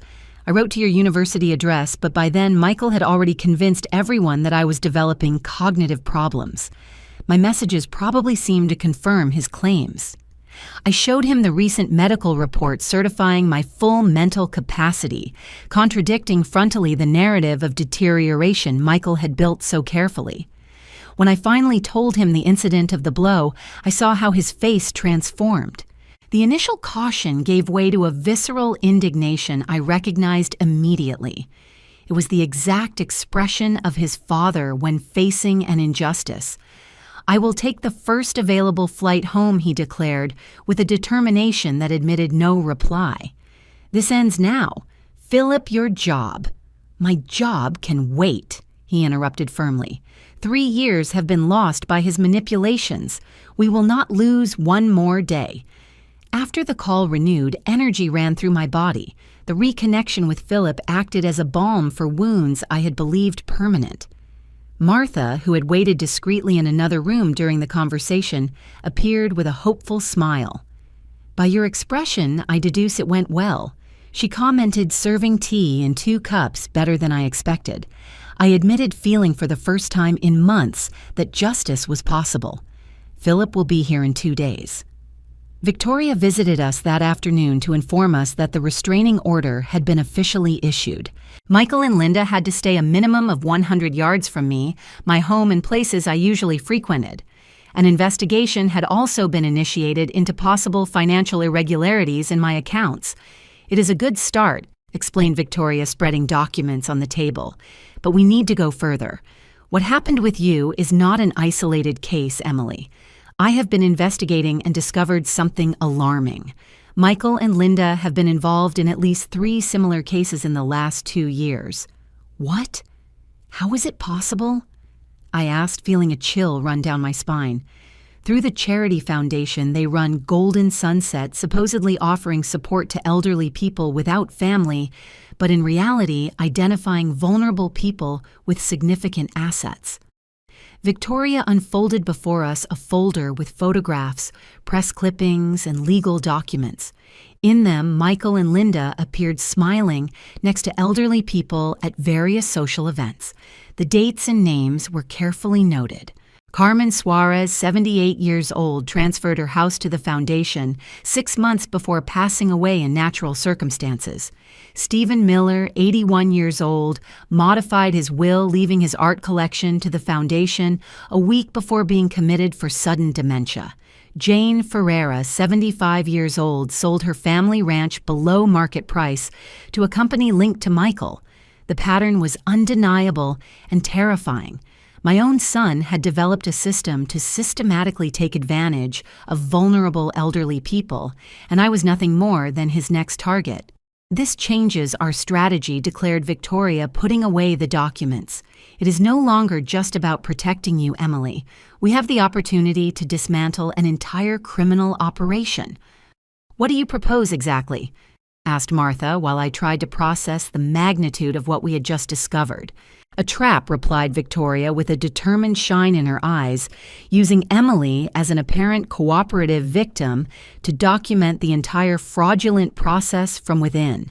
"I wrote to your university address, but by then Michael had already convinced everyone that I was developing cognitive problems. My messages probably seemed to confirm his claims." I showed him the recent medical report certifying my full mental capacity, contradicting frontally the narrative of deterioration Michael had built so carefully. When I finally told him the incident of the blow, I saw how his face transformed. The initial caution gave way to a visceral indignation I recognized immediately. It was the exact expression of his father when facing an injustice. "I will take the first available flight home," he declared, with a determination that admitted no reply. "This ends now. Philip, your job." "My job can wait," he interrupted firmly. 3 years have been lost by his manipulations. We will not lose one more day. After the call renewed, energy ran through my body. The reconnection with Philip acted as a balm for wounds I had believed permanent. Martha, who had waited discreetly in another room during the conversation, appeared with a hopeful smile. "By your expression, I deduce it went well." She commented, serving tea in 2 cups better than I expected. I admitted feeling for the first time in months that justice was possible. "Philip will be here in 2 days." Victoria visited us that afternoon to inform us that the restraining order had been officially issued. Michael and Linda had to stay a minimum of 100 yards from me, my home and places I usually frequented. An investigation had also been initiated into possible financial irregularities in my accounts. "It is a good start," explained Victoria, spreading documents on the table. "But we need to go further. What happened with you is not an isolated case, Emily. I have been investigating and discovered something alarming. Michael and Linda have been involved in at least 3 similar cases in the last 2 years." "What? How is it possible?" I asked, feeling a chill run down my spine. Through the charity foundation, they run Golden Sunset, supposedly offering support to elderly people without family, but in reality, identifying vulnerable people with significant assets. Victoria unfolded before us a folder with photographs, press clippings, and legal documents. In them, Michael and Linda appeared smiling next to elderly people at various social events. The dates and names were carefully noted. Carmen Suarez, 78 years old, transferred her house to the foundation 6 months before passing away in natural circumstances. Stephen Miller, 81 years old, modified his will, leaving his art collection to the foundation a week before being committed for sudden dementia. Jane Ferreira, 75 years old, sold her family ranch below market price to a company linked to Michael. The pattern was undeniable and terrifying. My own son had developed a system to systematically take advantage of vulnerable elderly people, and I was nothing more than his next target. "This changes our strategy," declared Victoria, putting away the documents. "It is no longer just about protecting you, Emily. We have the opportunity to dismantle an entire criminal operation." "What do you propose exactly?" asked Martha while I tried to process the magnitude of what we had just discovered. "A trap," replied Victoria with a determined shine in her eyes, using Emily as an apparent cooperative victim to document the entire fraudulent process from within.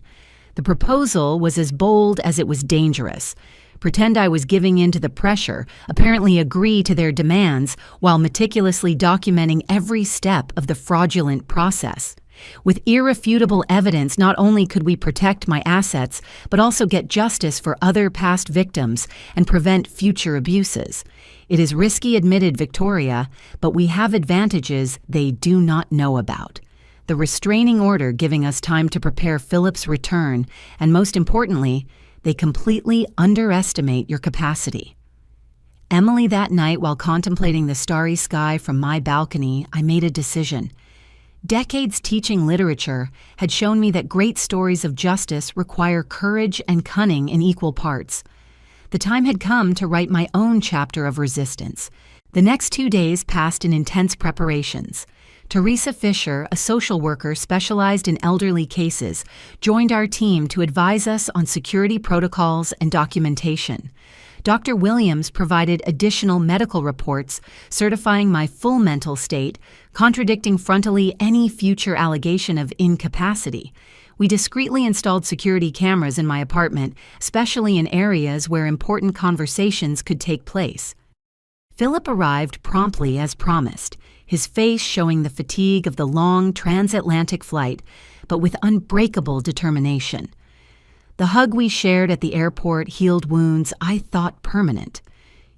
The proposal was as bold as it was dangerous. Pretend I was giving in to the pressure, apparently agree to their demands, while meticulously documenting every step of the fraudulent process. With irrefutable evidence, not only could we protect my assets, but also get justice for other past victims and prevent future abuses. "It is risky," admitted Victoria, "but we have advantages they do not know about. The restraining order giving us time to prepare Philip's return, and most importantly, they completely underestimate your capacity." Emily, that night, while contemplating the starry sky from my balcony, I made a decision. Decades teaching literature had shown me that great stories of justice require courage and cunning in equal parts. The time had come to write my own chapter of resistance. The next 2 days passed in intense preparations. Teresa Fisher, a social worker specialized in elderly cases, joined our team to advise us on security protocols and documentation. Dr. Williams provided additional medical reports certifying my full mental state, contradicting frontally any future allegation of incapacity. We discreetly installed security cameras in my apartment, especially in areas where important conversations could take place. Philip arrived promptly as promised, his face showing the fatigue of the long transatlantic flight, but with unbreakable determination. The hug we shared at the airport healed wounds I thought permanent.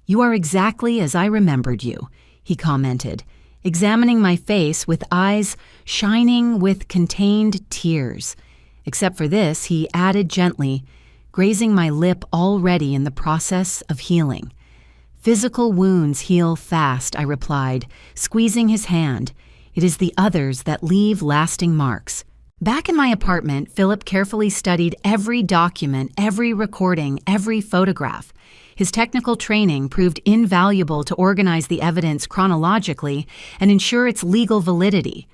"You are exactly as I remembered you," he commented. examining my face with eyes shining with contained tears. Except for this, he added gently, grazing my lip already in the process of healing. Physical wounds heal fast, I replied, squeezing his hand. It is the others that leave lasting marks. Back in my apartment, Philip carefully studied every document, every recording, every photograph. His technical training proved invaluable to organize the evidence chronologically and ensure its legal validity.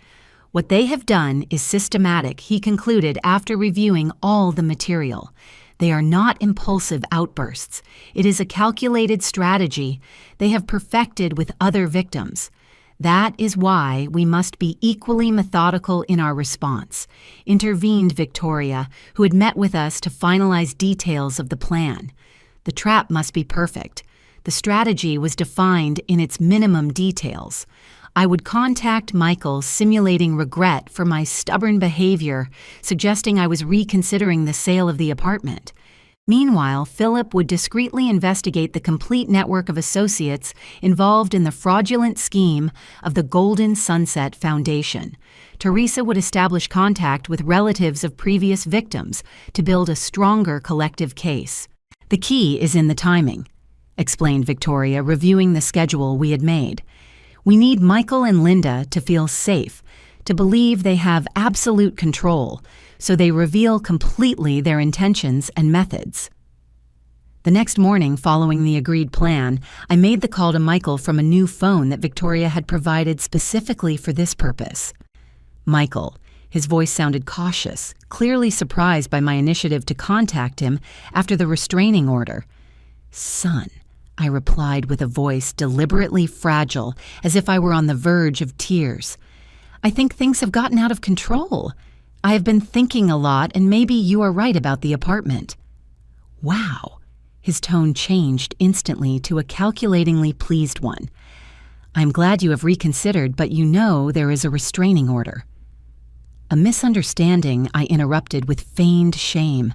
What they have done is systematic, he concluded after reviewing all the material. They are not impulsive outbursts. It is a calculated strategy they have perfected with other victims. That is why we must be equally methodical in our response, intervened Victoria, who had met with us to finalize details of the plan. The trap must be perfect. The strategy was defined in its minimum details. I would contact Michael, simulating regret for my stubborn behavior, suggesting I was reconsidering the sale of the apartment. Meanwhile, Philip would discreetly investigate the complete network of associates involved in the fraudulent scheme of the Golden Sunset Foundation. Teresa would establish contact with relatives of previous victims to build a stronger collective case. The key is in the timing, explained Victoria, reviewing the schedule we had made. We need Michael and Linda to feel safe, to believe they have absolute control, so they reveal completely their intentions and methods. The next morning, following the agreed plan, I made the call to Michael from a new phone that Victoria had provided specifically for this purpose. Michael. His voice sounded cautious, clearly surprised by my initiative to contact him after the restraining order. "Son," I replied with a voice deliberately fragile, as if I were on the verge of tears. "I think things have gotten out of control. I have been thinking a lot, and maybe you are right about the apartment." "Wow." His tone changed instantly to a calculatingly pleased one. "I'm glad you have reconsidered, but you know there is a restraining order." "A misunderstanding," I interrupted with feigned shame.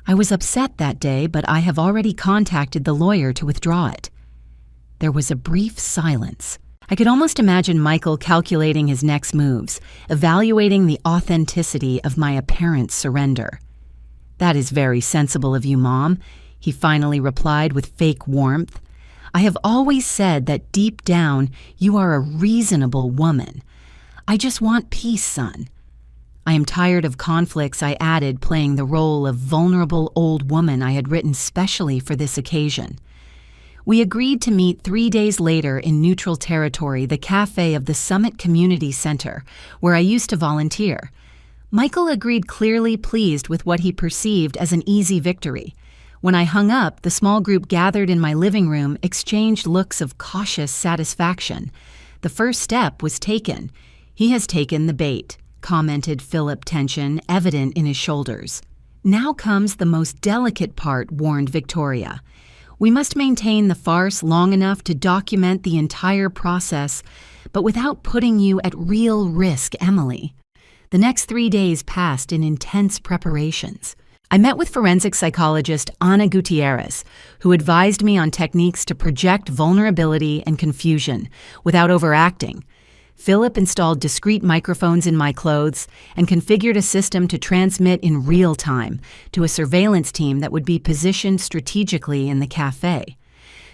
"I was upset that day, but I have already contacted the lawyer to withdraw it." There was a brief silence. I could almost imagine Michael calculating his next moves, evaluating the authenticity of my apparent surrender. "That is very sensible of you, Mom," he finally replied with fake warmth. "I have always said that deep down you are a reasonable woman. I just want peace, son." "I am tired of conflicts," I added, playing the role of vulnerable old woman I had written specially for this occasion. We agreed to meet 3 days later in neutral territory, the cafe of the Summit Community Center, where I used to volunteer. Michael agreed, clearly pleased with what he perceived as an easy victory. When I hung up, the small group gathered in my living room exchanged looks of cautious satisfaction. The first step was taken. "He has taken the bait," commented Philip, tension evident in his shoulders. "Now comes the most delicate part," warned Victoria. "We must maintain the farce long enough to document the entire process, but without putting you at real risk, Emily." The next 3 days passed in intense preparations. I met with forensic psychologist Ana Gutierrez, who advised me on techniques to project vulnerability and confusion without overacting. Philip installed discrete microphones in my clothes and configured a system to transmit in real time to a surveillance team that would be positioned strategically in the cafe.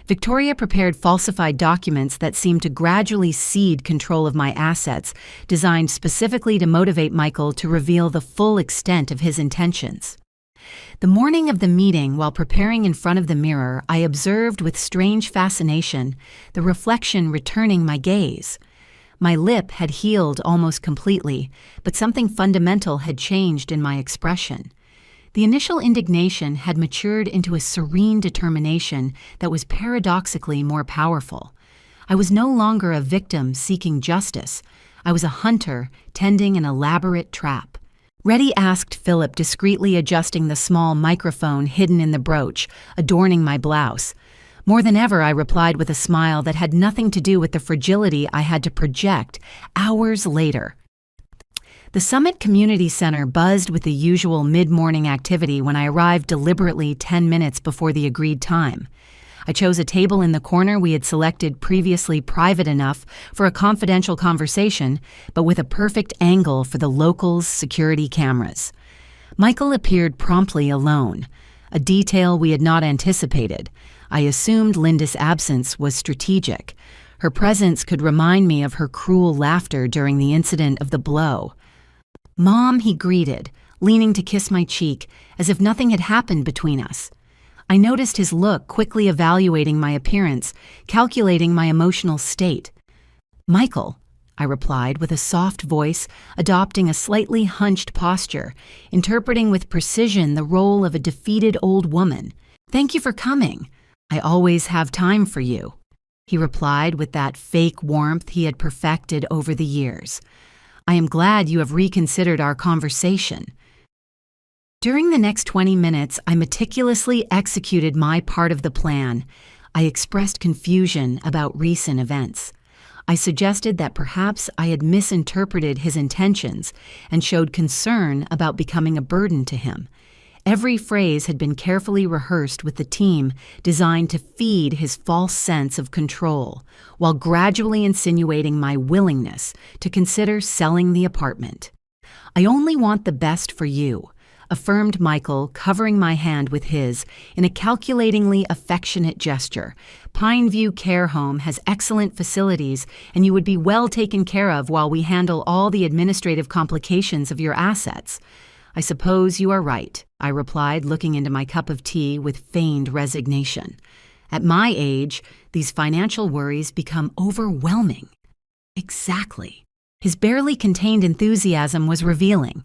Victoria prepared falsified documents that seemed to gradually cede control of my assets, designed specifically to motivate Michael to reveal the full extent of his intentions. The morning of the meeting, while preparing in front of the mirror, I observed with strange fascination the reflection returning my gaze. My lip had healed almost completely, but something fundamental had changed in my expression. The initial indignation had matured into a serene determination that was paradoxically more powerful. I was no longer a victim seeking justice. I was a hunter tending an elaborate trap. "Ready?" asked Philip, discreetly adjusting the small microphone hidden in the brooch, adorning my blouse. More than ever, I replied with a smile that had nothing to do with the fragility I had to project hours later. The Summit Community Center buzzed with the usual mid-morning activity when I arrived deliberately 10 minutes before the agreed time. I chose a table in the corner we had selected previously private enough for a confidential conversation, but with a perfect angle for the locals' security cameras. Michael appeared promptly alone, a detail we had not anticipated. I assumed Linda's absence was strategic. Her presence could remind me of her cruel laughter during the incident of the blow. "Mom," he greeted, leaning to kiss my cheek, as if nothing had happened between us. I noticed his look, quickly evaluating my appearance, calculating my emotional state. "Michael," I replied with a soft voice, adopting a slightly hunched posture, interpreting with precision the role of a defeated old woman. "Thank you for coming. I always have time for you," he replied with that fake warmth he had perfected over the years. "I am glad you have reconsidered our conversation." During the next 20 minutes, I meticulously executed my part of the plan. I expressed confusion about recent events. I suggested that perhaps I had misinterpreted his intentions and showed concern about becoming a burden to him. Every phrase had been carefully rehearsed with the team, designed to feed his false sense of control, while gradually insinuating my willingness to consider selling the apartment. "I only want the best for you," affirmed Michael, covering my hand with his in a calculatingly affectionate gesture. "Pineview Care Home has excellent facilities, and you would be well taken care of while we handle all the administrative complications of your assets." "I suppose you are right," I replied, looking into my cup of tea with feigned resignation. "At my age, these financial worries become overwhelming." "Exactly." His barely contained enthusiasm was revealing.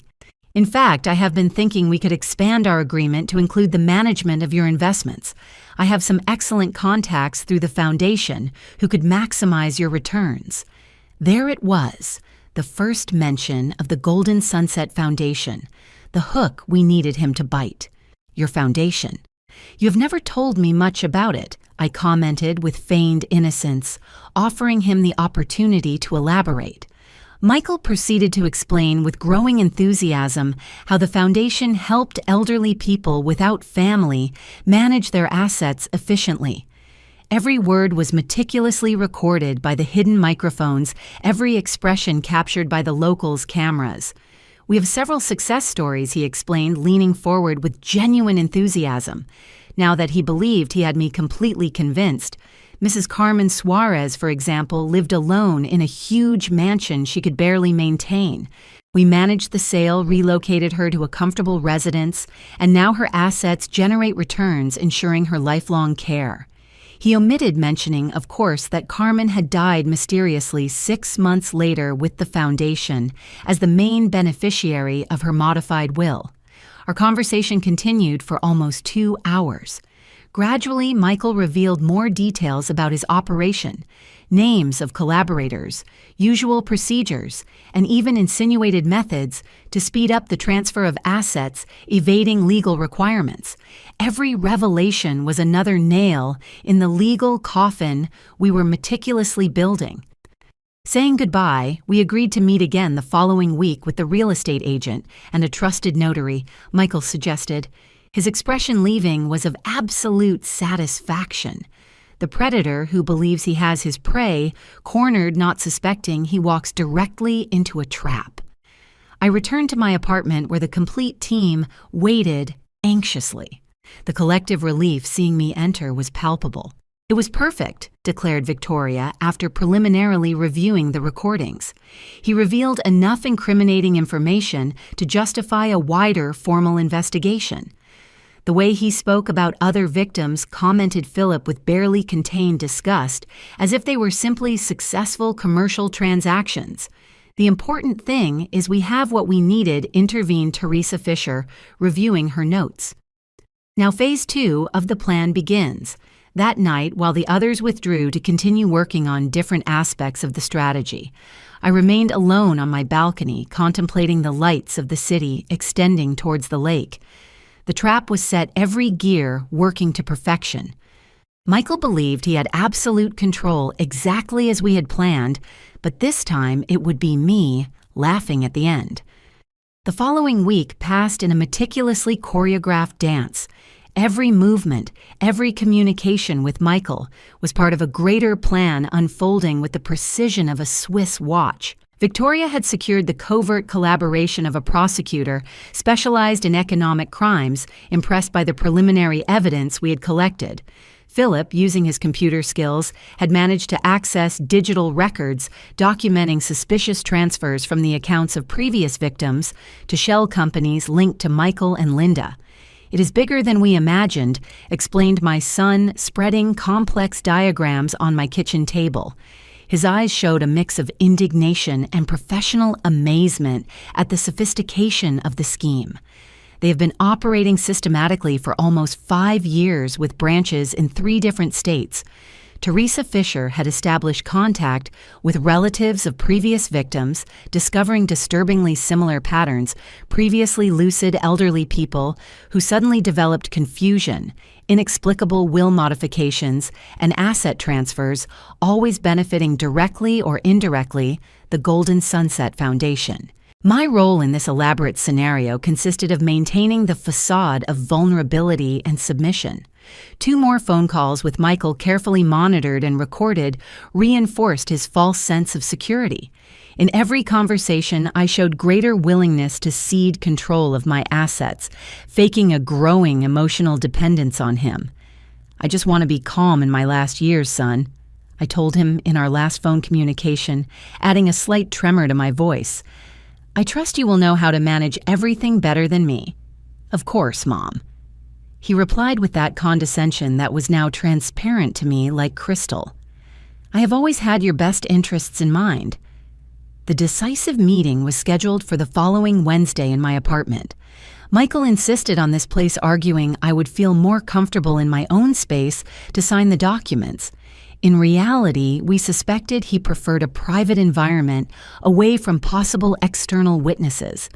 "In fact, I have been thinking we could expand our agreement to include the management of your investments. I have some excellent contacts through the foundation who could maximize your returns." There it was, the first mention of the Golden Sunset Foundation, the hook we needed him to bite. "Your foundation. You have never told me much about it," I commented with feigned innocence, offering him the opportunity to elaborate. Michael proceeded to explain with growing enthusiasm how the foundation helped elderly people without family manage their assets efficiently. Every word was meticulously recorded by the hidden microphones, every expression captured by the locals' cameras. "We have several success stories," he explained, leaning forward with genuine enthusiasm. Now that he believed he had me completely convinced. Mrs. Carmen Suarez, for example, lived alone in a huge mansion she could barely maintain. We managed the sale, relocated her to a comfortable residence, and now her assets generate returns, ensuring her lifelong care. He omitted mentioning, of course, that Carmen had died mysteriously 6 months later with the foundation as the main beneficiary of her modified will. Our conversation continued for almost 2 hours. Gradually, Michael revealed more details about his operation, names of collaborators, usual procedures, and even insinuated methods to speed up the transfer of assets, evading legal requirements. Every revelation was another nail in the legal coffin we were meticulously building. Saying goodbye, we agreed to meet again the following week with the real estate agent and a trusted notary, Michael suggested. His expression leaving was of absolute satisfaction. The predator who believes he has his prey, cornered not suspecting he walks directly into a trap. I returned to my apartment where the complete team waited anxiously. The collective relief seeing me enter was palpable. "It was perfect," declared Victoria after preliminarily reviewing the recordings. He revealed enough incriminating information to justify a wider formal investigation. The way he spoke about other victims, commented Philip with barely contained disgust, as if they were simply successful commercial transactions. "The important thing is we have what we needed," intervened Teresa Fisher, reviewing her notes. Now phase 2 of the plan begins. That night, while the others withdrew to continue working on different aspects of the strategy, I remained alone on my balcony, contemplating the lights of the city extending towards the lake. The trap was set every gear working to perfection. Michael believed he had absolute control exactly as we had planned, but this time it would be me laughing at the end. The following week passed in a meticulously choreographed dance. Every movement, every communication with Michael was part of a greater plan unfolding with the precision of a Swiss watch. Victoria had secured the covert collaboration of a prosecutor specialized in economic crimes, impressed by the preliminary evidence we had collected. Philip, using his computer skills, had managed to access digital records documenting suspicious transfers from the accounts of previous victims to shell companies linked to Michael and Linda. "It is bigger than we imagined," explained my son, spreading complex diagrams on my kitchen table. His eyes showed a mix of indignation and professional amazement at the sophistication of the scheme. They have been operating systematically for almost 5 years with branches in 3 different states. Teresa Fisher had established contact with relatives of previous victims, discovering disturbingly similar patterns, previously lucid elderly people who suddenly developed confusion, inexplicable will modifications, and asset transfers, always benefiting directly or indirectly the Golden Sunset Foundation. My role in this elaborate scenario consisted of maintaining the facade of vulnerability and submission. 2 more phone calls with Michael, carefully monitored and recorded, reinforced his false sense of security. In every conversation, I showed greater willingness to cede control of my assets, faking a growing emotional dependence on him. "I just want to be calm in my last years, son," I told him in our last phone communication, adding a slight tremor to my voice. "I trust you will know how to manage everything better than me." "Of course, Mom." He replied with that condescension that was now transparent to me like crystal. "I have always had your best interests in mind." The decisive meeting was scheduled for the following Wednesday in my apartment. Michael insisted on this place, arguing I would feel more comfortable in my own space to sign the documents. In reality, we suspected he preferred a private environment away from possible external witnesses.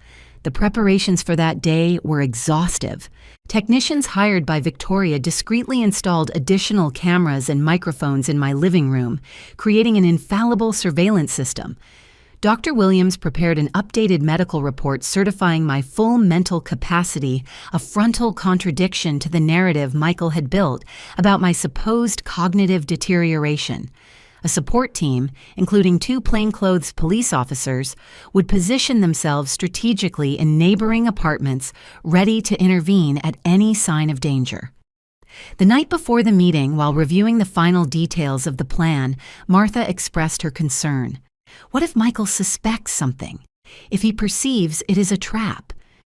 The preparations for that day were exhaustive. Technicians hired by Victoria discreetly installed additional cameras and microphones in my living room, creating an infallible surveillance system. Dr. Williams prepared an updated medical report certifying my full mental capacity, a frontal contradiction to the narrative Michael had built about my supposed cognitive deterioration. A support team, including 2 plainclothes police officers, would position themselves strategically in neighboring apartments, ready to intervene at any sign of danger. The night before the meeting, while reviewing the final details of the plan, Martha expressed her concern. "What if Michael suspects something? If he perceives it is a trap?"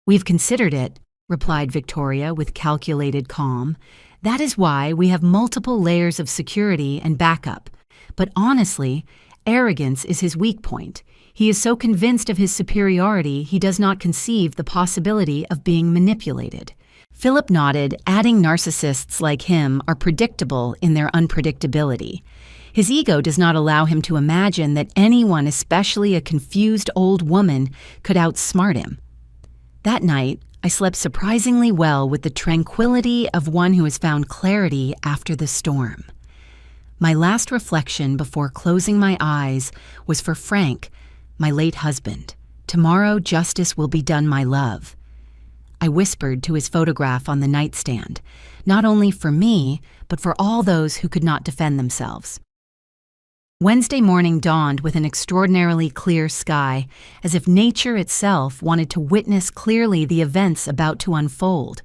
"We've considered it," replied Victoria with calculated calm. "That is why we have multiple layers of security and backup. But honestly, arrogance is his weak point. He is so convinced of his superiority he does not conceive the possibility of being manipulated." Philip nodded, adding narcissists like him are predictable in their unpredictability. His ego does not allow him to imagine that anyone, especially a confused old woman, could outsmart him. That night, I slept surprisingly well with the tranquility of one who has found clarity after the storm. My last reflection before closing my eyes was for Frank, my late husband. "Tomorrow justice will be done, my love." I whispered to his photograph on the nightstand, not only for me, but for all those who could not defend themselves. Wednesday morning dawned with an extraordinarily clear sky, as if nature itself wanted to witness clearly the events about to unfold.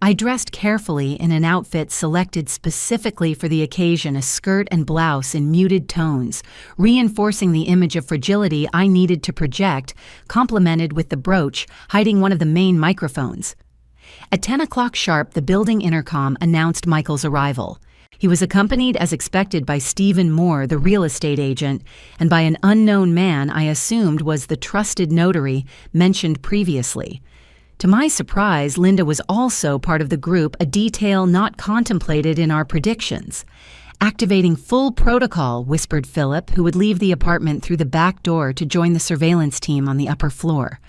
I dressed carefully in an outfit selected specifically for the occasion, a skirt and blouse in muted tones, reinforcing the image of fragility I needed to project, complemented with the brooch hiding one of the main microphones. At 10 o'clock sharp, the building intercom announced Michael's arrival. He was accompanied as expected by Stephen Moore, the real estate agent, and by an unknown man I assumed was the trusted notary mentioned previously. To my surprise, Linda was also part of the group, a detail not contemplated in our predictions. "Activating full protocol," whispered Philip, who would leave the apartment through the back door to join the surveillance team on the upper floor.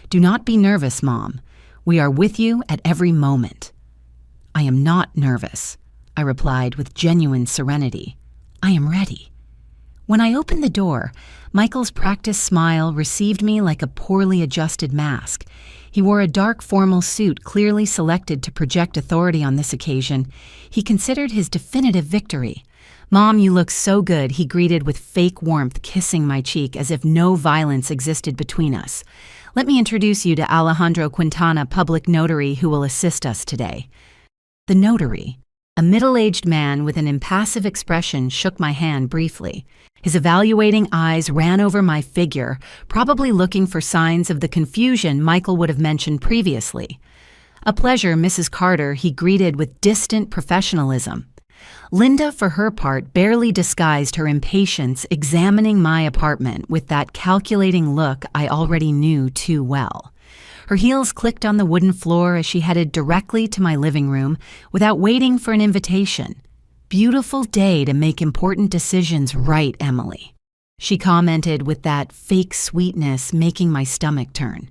"Do not be nervous, Mom. We are with you at every moment." "I am not nervous," I replied with genuine serenity. "I am ready." When I opened the door, Michael's practiced smile received me like a poorly adjusted mask. He wore a dark formal suit clearly selected to project authority on this occasion. He considered his definitive victory. "Mom, you look so good," he greeted with fake warmth, kissing my cheek as if no violence existed between us. "Let me introduce you to Alejandro Quintana, public notary, who will assist us today." The notary, a middle-aged man with an impassive expression, shook my hand briefly. His evaluating eyes ran over my figure, probably looking for signs of the confusion Michael would have mentioned previously. "A pleasure, Mrs. Carter," he greeted with distant professionalism. Linda, for her part, barely disguised her impatience examining my apartment with that calculating look I already knew too well. Her heels clicked on the wooden floor as she headed directly to my living room without waiting for an invitation. "Beautiful day to make important decisions, right, Emily?" she commented with that fake sweetness making my stomach turn.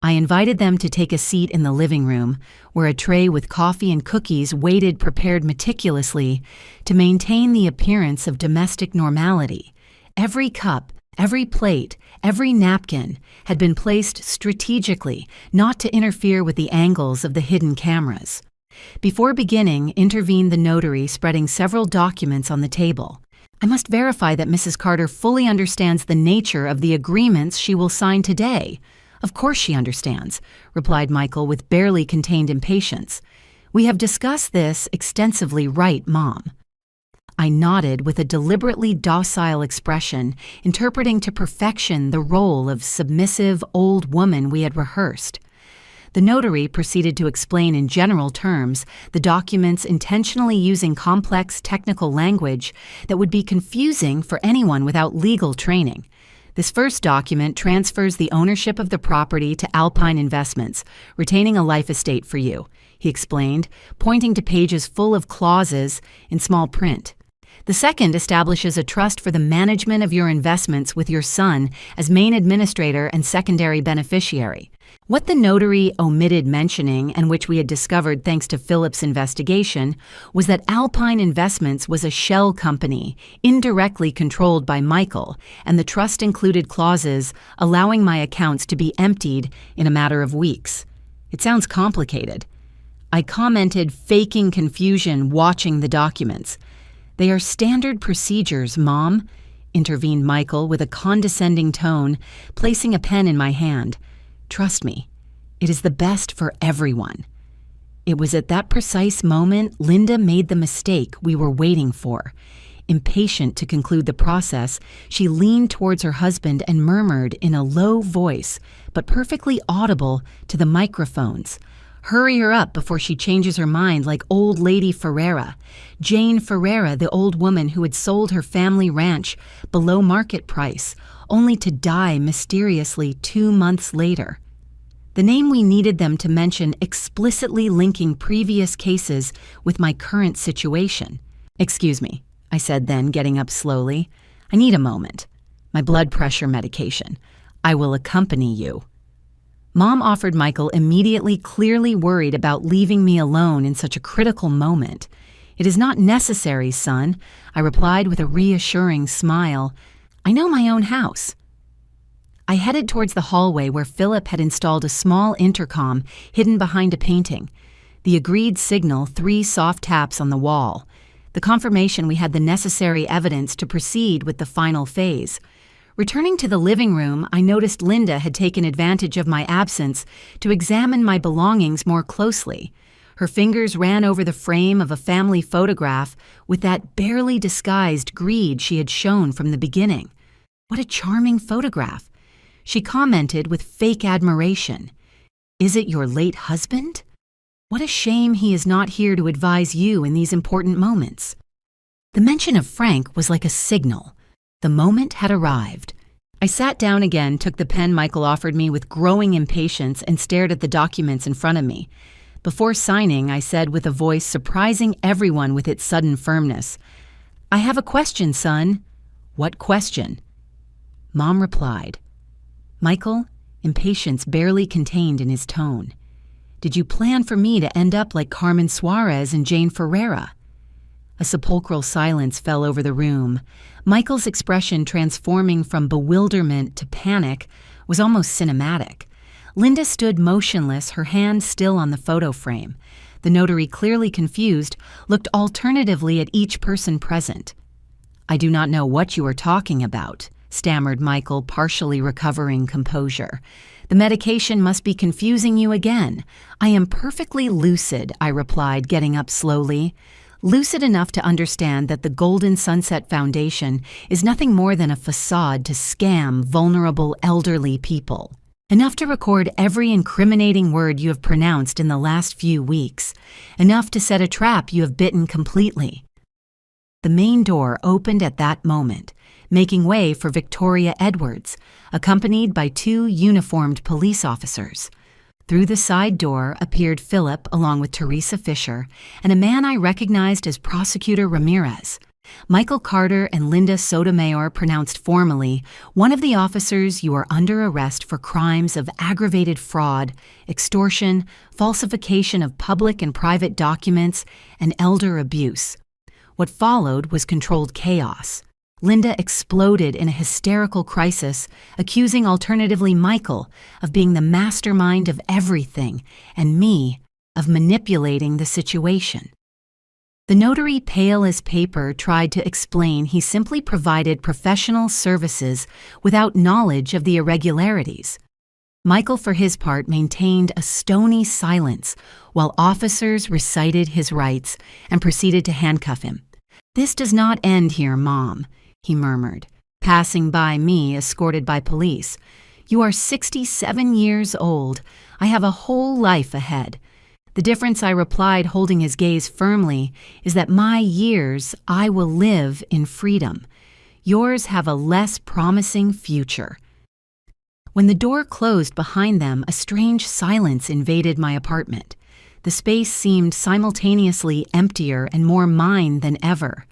I invited them to take a seat in the living room, where a tray with coffee and cookies waited prepared meticulously to maintain the appearance of domestic normality. Every cup, every plate, every napkin had been placed strategically, not to interfere with the angles of the hidden cameras. Before beginning, intervened the notary, spreading several documents on the table. "I must verify that Mrs. Carter fully understands the nature of the agreements she will sign today." "Of course she understands," replied Michael with barely contained impatience. "We have discussed this extensively, right, Mom?" I nodded with a deliberately docile expression, interpreting to perfection the role of submissive old woman we had rehearsed. The notary proceeded to explain in general terms the documents, intentionally using complex technical language that would be confusing for anyone without legal training. "This first document transfers the ownership of the property to Alpine Investments, retaining a life estate for you," he explained, pointing to pages full of clauses in small print. "The second establishes a trust for the management of your investments with your son as main administrator and secondary beneficiary." What the notary omitted mentioning, and which we had discovered thanks to Philip's investigation, was that Alpine Investments was a shell company, indirectly controlled by Michael, and the trust included clauses allowing my accounts to be emptied in a matter of weeks. "It sounds complicated." I commented, faking confusion watching the documents. "They are standard procedures, Mom," intervened Michael with a condescending tone, placing a pen in my hand. "Trust me, it is the best for everyone." It was at that precise moment Linda made the mistake we were waiting for. Impatient to conclude the process, she leaned towards her husband and murmured in a low voice, but perfectly audible to the microphones, "Hurry her up before she changes her mind like old lady Ferreira. Jane Ferreira, the old woman who had sold her family ranch below market price, only to die mysteriously 2 months later." The name we needed them to mention explicitly linking previous cases with my current situation. "Excuse me," I said then, getting up slowly. "I need a moment. My blood pressure medication. I will accompany you." Mom offered Michael, immediately clearly worried about leaving me alone in such a critical moment. "It is not necessary, son," I replied with a reassuring smile. "I know my own house." I headed towards the hallway where Philip had installed a small intercom hidden behind a painting. The agreed signal, 3 soft taps on the wall. The confirmation we had the necessary evidence to proceed with the final phase. Returning to the living room, I noticed Linda had taken advantage of my absence to examine my belongings more closely. Her fingers ran over the frame of a family photograph with that barely disguised greed she had shown from the beginning. "What a charming photograph," she commented with fake admiration. "Is it your late husband? What a shame he is not here to advise you in these important moments." The mention of Frank was like a signal. The moment had arrived. I sat down again, took the pen Michael offered me with growing impatience, and stared at the documents in front of me. Before signing, I said with a voice surprising everyone with its sudden firmness, "I have a question, son." "What question?" Mom replied. Michael, impatience barely contained in his tone. "Did you plan for me to end up like Carmen Suarez and Jane Ferreira?" A sepulchral silence fell over the room. Michael's expression, transforming from bewilderment to panic, was almost cinematic. Linda stood motionless, her hand still on the photo frame. The notary, clearly confused, looked alternatively at each person present. "I do not know what you are talking about," stammered Michael, partially recovering composure. "The medication must be confusing you again." "I am perfectly lucid," I replied, getting up slowly. Lucid enough to understand that the Golden Sunset Foundation is nothing more than a facade to scam vulnerable elderly people. Enough to record every incriminating word you have pronounced in the last few weeks. Enough to set a trap you have bitten completely. The main door opened at that moment, making way for Victoria Edwards, accompanied by 2 uniformed police officers. Through the side door appeared Philip along with Teresa Fisher and a man I recognized as Prosecutor Ramirez. Michael Carter and Linda Sotomayor pronounced formally, "One of the officers, you are under arrest for crimes of aggravated fraud, extortion, falsification of public and private documents, and elder abuse." What followed was controlled chaos. Linda exploded in a hysterical crisis, accusing alternatively Michael of being the mastermind of everything and me of manipulating the situation. The notary, pale as paper, tried to explain he simply provided professional services without knowledge of the irregularities. Michael, for his part, maintained a stony silence while officers recited his rights and proceeded to handcuff him. "This does not end here, Mom," he murmured, passing by me escorted by police. "You are 67 years old. I have a whole life ahead." The difference, I replied, holding his gaze firmly, is that my years I will live in freedom. Yours have a less promising future. When the door closed behind them, a strange silence invaded my apartment. The space seemed simultaneously emptier and more mine than ever.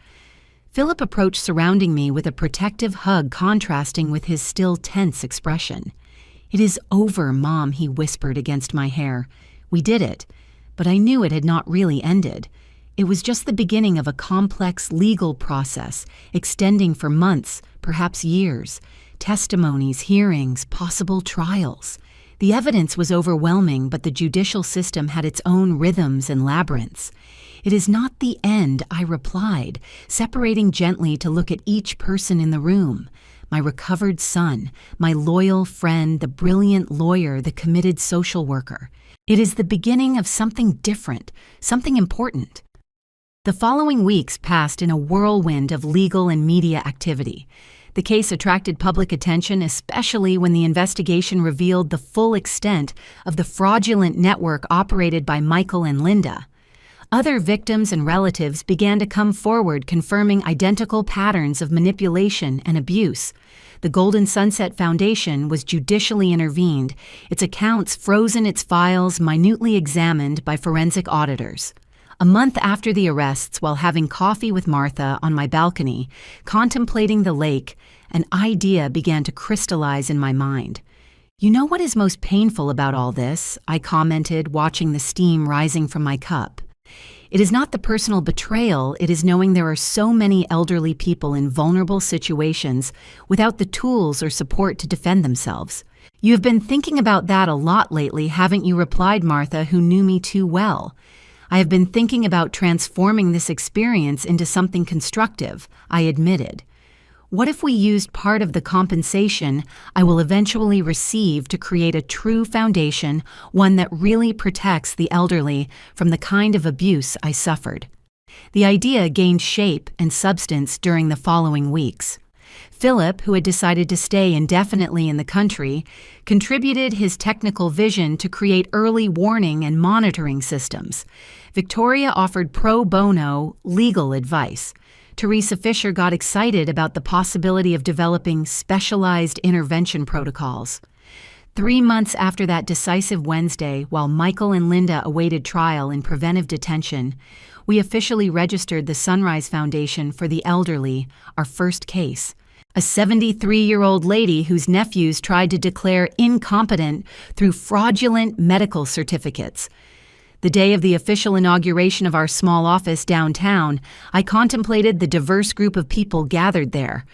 Philip approached, surrounding me with a protective hug contrasting with his still tense expression. "It is over, Mom," he whispered against my hair. "We did it. But I knew it had not really ended. It was just the beginning of a complex legal process, extending for months, perhaps years. Testimonies, hearings, possible trials. The evidence was overwhelming, but the judicial system had its own rhythms and labyrinths. "It is not the end," I replied, separating gently to look at each person in the room. My recovered son, my loyal friend, the brilliant lawyer, the committed social worker. It is the beginning of something different, something important. The following weeks passed in a whirlwind of legal and media activity. The case attracted public attention, especially when the investigation revealed the full extent of the fraudulent network operated by Michael and Linda. Other victims and relatives began to come forward, confirming identical patterns of manipulation and abuse. The Golden Sunset Foundation was judicially intervened, its accounts frozen, its files minutely examined by forensic auditors. A month after the arrests, while having coffee with Martha on my balcony, contemplating the lake, an idea began to crystallize in my mind. "You know what is most painful about all this?" I commented, watching the steam rising from my cup. "It is not the personal betrayal, it is knowing there are so many elderly people in vulnerable situations without the tools or support to defend themselves." "You have been thinking about that a lot lately, haven't you?" replied Martha, who knew me too well. "I have been thinking about transforming this experience into something constructive," I admitted. "What if we used part of the compensation I will eventually receive to create a true foundation, one that really protects the elderly from the kind of abuse I suffered?" The idea gained shape and substance during the following weeks. Philip, who had decided to stay indefinitely in the country, contributed his technical vision to create early warning and monitoring systems. Victoria offered pro bono legal advice. Teresa Fisher got excited about the possibility of developing specialized intervention protocols. 3 months after that decisive Wednesday, while Michael and Linda awaited trial in preventive detention, we officially registered the Sunrise Foundation for the Elderly, our first case. A 73-year-old lady whose nephews tried to declare incompetent through fraudulent medical certificates. The day of the official inauguration of our small office downtown, I contemplated the diverse group of people gathered there.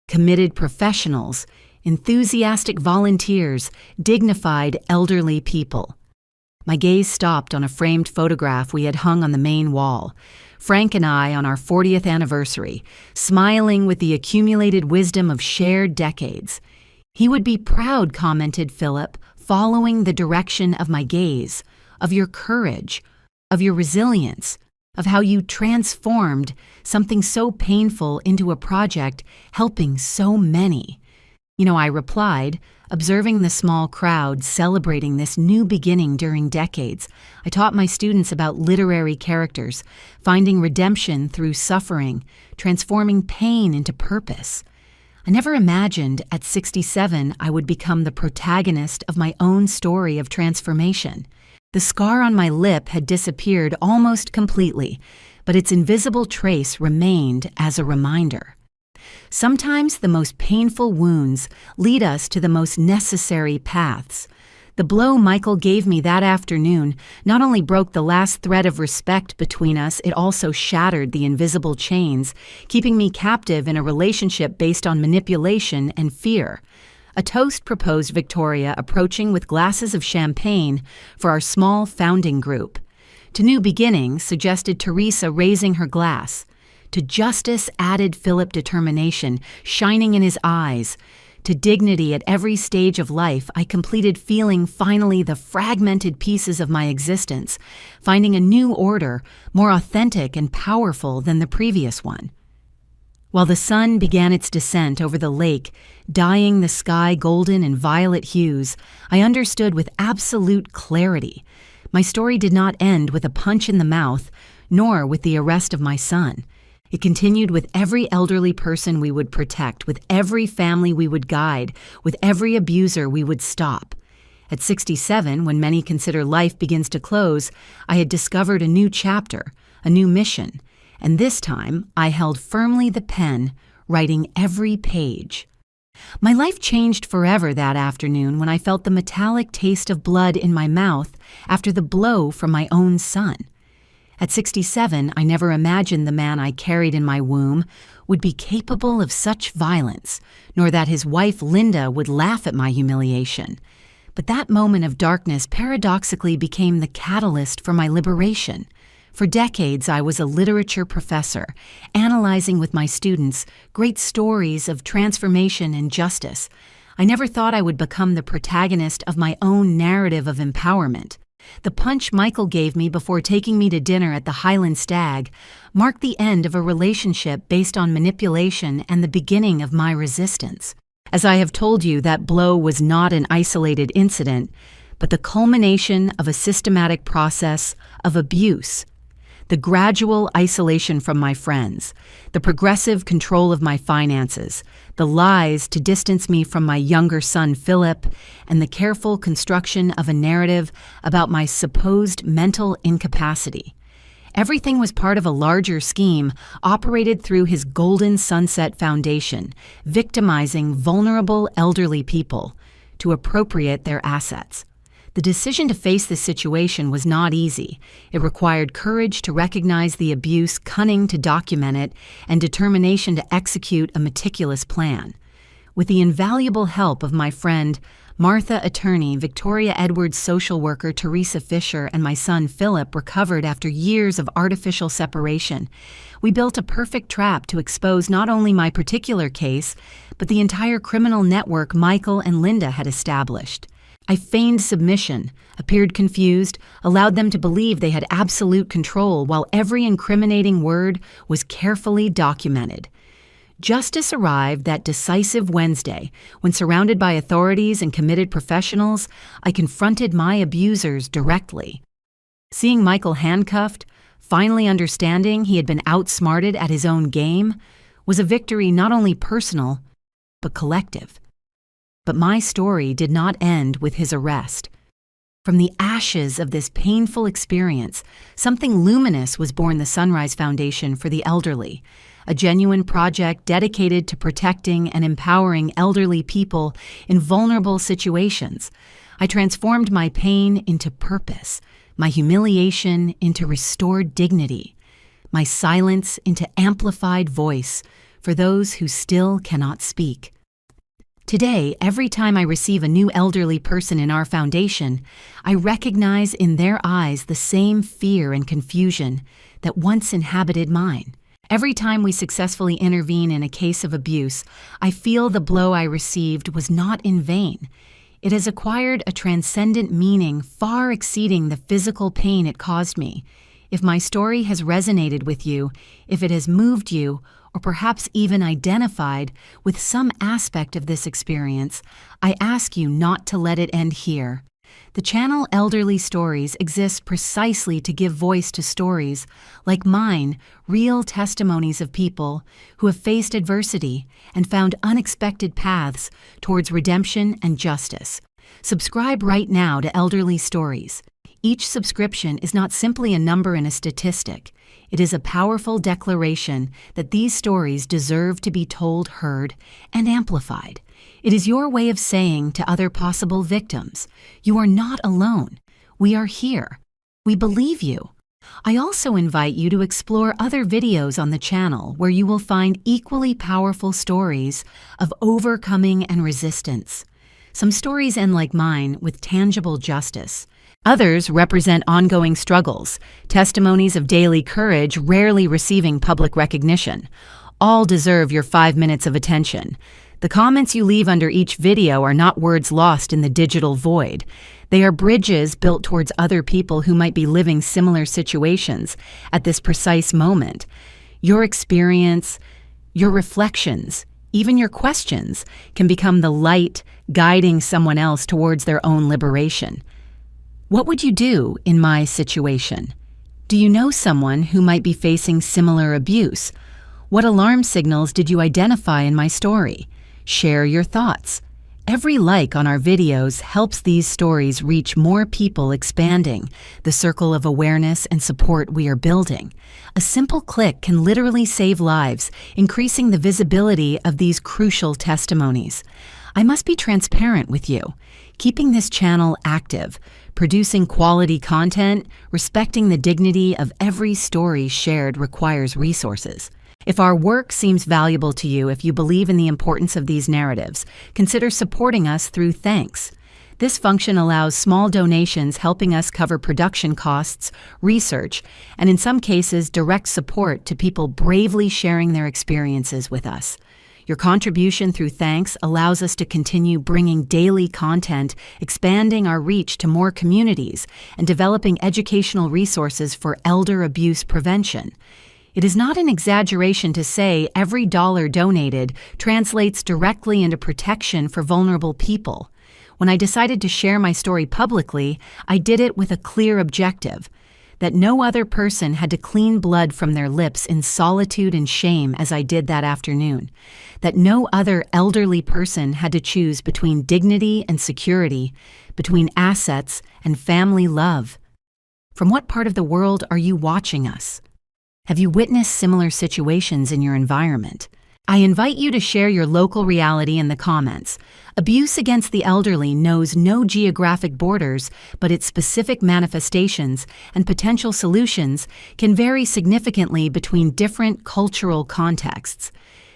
Committed professionals, enthusiastic volunteers, dignified elderly people. My gaze stopped on a framed photograph we had hung on the main wall. Frank and I on our 40th anniversary, smiling with the accumulated wisdom of shared decades. "He would be proud," commented Philip, following the direction of my gaze, "of your courage, of your resilience, of how you transformed something so painful into a project helping so many." I replied, observing the small crowd celebrating this new beginning during decades. I taught my students about literary characters, finding redemption through suffering, transforming pain into purpose. I never imagined at 67 I would become the protagonist of my own story of transformation. The scar on my lip had disappeared almost completely, but its invisible trace remained as a reminder. Sometimes the most painful wounds lead us to the most necessary paths. The blow Michael gave me that afternoon not only broke the last thread of respect between us, it also shattered the invisible chains, keeping me captive in a relationship based on manipulation and fear. A toast proposed Victoria, approaching with glasses of champagne for our small founding group. To new beginnings, suggested Teresa, raising her glass. To justice, added Philip, determination shining in his eyes. To dignity at every stage of life, I completed feeling finally the fragmented pieces of my existence, finding a new order, more authentic and powerful than the previous one. While the sun began its descent over the lake, dyeing the sky golden and violet hues, I understood with absolute clarity. My story did not end with a punch in the mouth, nor with the arrest of my son. It continued with every elderly person we would protect, with every family we would guide, with every abuser we would stop. At 67, when many consider life begins to close, I had discovered a new chapter, a new mission, and this time I held firmly the pen, writing every page. My life changed forever that afternoon when I felt the metallic taste of blood in my mouth after the blow from my own son. At 67, I never imagined the man I carried in my womb would be capable of such violence, nor that his wife Linda would laugh at my humiliation. But that moment of darkness paradoxically became the catalyst for my liberation. For decades, I was a literature professor, analyzing with my students great stories of transformation and justice. I never thought I would become the protagonist of my own narrative of empowerment. The punch Michael gave me before taking me to dinner at the Highland Stag marked the end of a relationship based on manipulation and the beginning of my resistance. As I have told you, that blow was not an isolated incident, but the culmination of a systematic process of abuse. The gradual isolation from my friends, the progressive control of my finances, the lies to distance me from my younger son Philip, and the careful construction of a narrative about my supposed mental incapacity. Everything was part of a larger scheme operated through his Golden Sunset Foundation, victimizing vulnerable elderly people to appropriate their assets. The decision to face this situation was not easy. It required courage to recognize the abuse, cunning to document it, and determination to execute a meticulous plan. With the invaluable help of my friend, Martha attorney, Victoria Edwards social worker Teresa Fisher, and my son Philip recovered after years of artificial separation. We built a perfect trap to expose not only my particular case, but the entire criminal network Michael and Linda had established. I feigned submission, appeared confused, allowed them to believe they had absolute control while every incriminating word was carefully documented. Justice arrived that decisive Wednesday when, surrounded by authorities and committed professionals, I confronted my abusers directly. Seeing Michael handcuffed, finally understanding he had been outsmarted at his own game, was a victory not only personal, but collective. But my story did not end with his arrest. From the ashes of this painful experience, something luminous was born: the Sunrise Foundation for the Elderly, a genuine project dedicated to protecting and empowering elderly people in vulnerable situations. I transformed my pain into purpose, my humiliation into restored dignity, my silence into amplified voice for those who still cannot speak. Today, every time I receive a new elderly person in our foundation, I recognize in their eyes the same fear and confusion that once inhabited mine. Every time we successfully intervene in a case of abuse, I feel the blow I received was not in vain. It has acquired a transcendent meaning far exceeding the physical pain it caused me. If my story has resonated with you, if it has moved you, or perhaps even identified with some aspect of this experience, I ask you not to let it end here. The channel Elderly Stories exists precisely to give voice to stories like mine, real testimonies of people who have faced adversity and found unexpected paths towards redemption and justice. Subscribe right now to Elderly Stories. Each subscription is not simply a number in a statistic. It is a powerful declaration that these stories deserve to be told, heard, and amplified. It is your way of saying to other possible victims, you are not alone. We are here. We believe you. I also invite you to explore other videos on the channel where you will find equally powerful stories of overcoming and resistance. Some stories end like mine with tangible justice. Others represent ongoing struggles, testimonies of daily courage rarely receiving public recognition. All deserve your 5 minutes of attention. The comments you leave under each video are not words lost in the digital void. They are bridges built towards other people who might be living similar situations at this precise moment. Your experience, your reflections, even your questions can become the light guiding someone else towards their own liberation. What would you do in my situation? Do you know someone who might be facing similar abuse? What alarm signals did you identify in my story? Share your thoughts. Every like on our videos helps these stories reach more people, expanding the circle of awareness and support we are building. A simple click can literally save lives, increasing the visibility of these crucial testimonies. I must be transparent with you. Keeping this channel active, producing quality content, respecting the dignity of every story shared requires resources. If our work seems valuable to you, if you believe in the importance of these narratives, consider supporting us through thanks. This function allows small donations, helping us cover production costs, research, and in some cases, direct support to people bravely sharing their experiences with us. Your contribution through thanks allows us to continue bringing daily content, expanding our reach to more communities, and developing educational resources for elder abuse prevention. It is not an exaggeration to say every dollar donated translates directly into protection for vulnerable people. When I decided to share my story publicly, I did it with a clear objective: that no other person had to clean blood from their lips in solitude and shame as I did that afternoon. That no other elderly person had to choose between dignity and security, between assets and family love. From what part of the world are you watching us? Have you witnessed similar situations in your environment? I invite you to share your local reality in the comments. Abuse against the elderly knows no geographic borders, but its specific manifestations and potential solutions can vary significantly between different cultural contexts.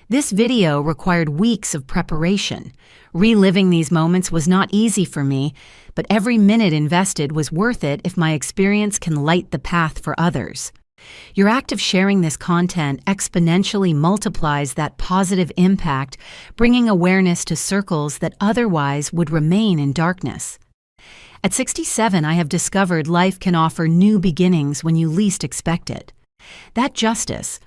This video required weeks of preparation. Reliving these moments was not easy for me, but every minute invested was worth it if my experience can light the path for others. Your act of sharing this content exponentially multiplies that positive impact, bringing awareness to circles that otherwise would remain in darkness. At 67, I have discovered life can offer new beginnings when you least expect it. That justice,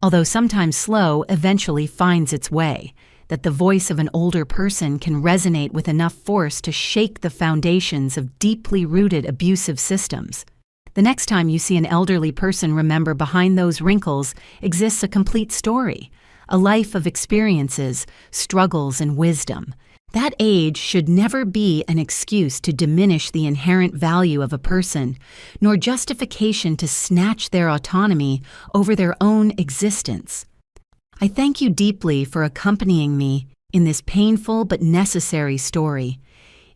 although sometimes slow, eventually finds its way. That the voice of an older person can resonate with enough force to shake the foundations of deeply rooted abusive systems. The next time you see an elderly person, remember behind those wrinkles exists a complete story, a life of experiences, struggles, and wisdom. That age should never be an excuse to diminish the inherent value of a person, nor justification to snatch their autonomy over their own existence. I thank you deeply for accompanying me in this painful but necessary story.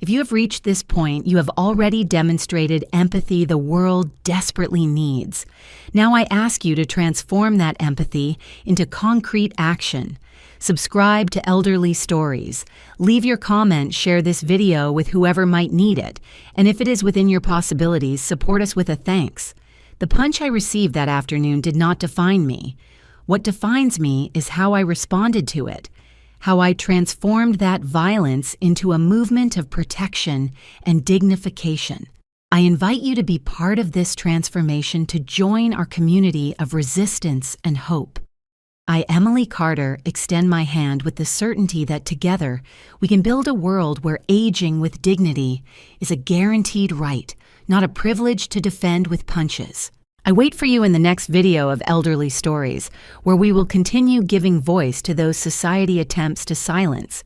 If you have reached this point, you have already demonstrated empathy the world desperately needs. Now I ask you to transform that empathy into concrete action. Subscribe to Elderly Stories. Leave your comment, share this video with whoever might need it, and if it is within your possibilities, support us with a thanks. The punch I received that afternoon did not define me. What defines me is how I responded to it, how I transformed that violence into a movement of protection and dignification. I invite you to be part of this transformation, to join our community of resistance and hope. I, Emily Carter, extend my hand with the certainty that together we can build a world where aging with dignity is a guaranteed right, not a privilege to defend with punches. I wait for you in the next video of Elderly Stories, where we will continue giving voice to those society attempts to silence.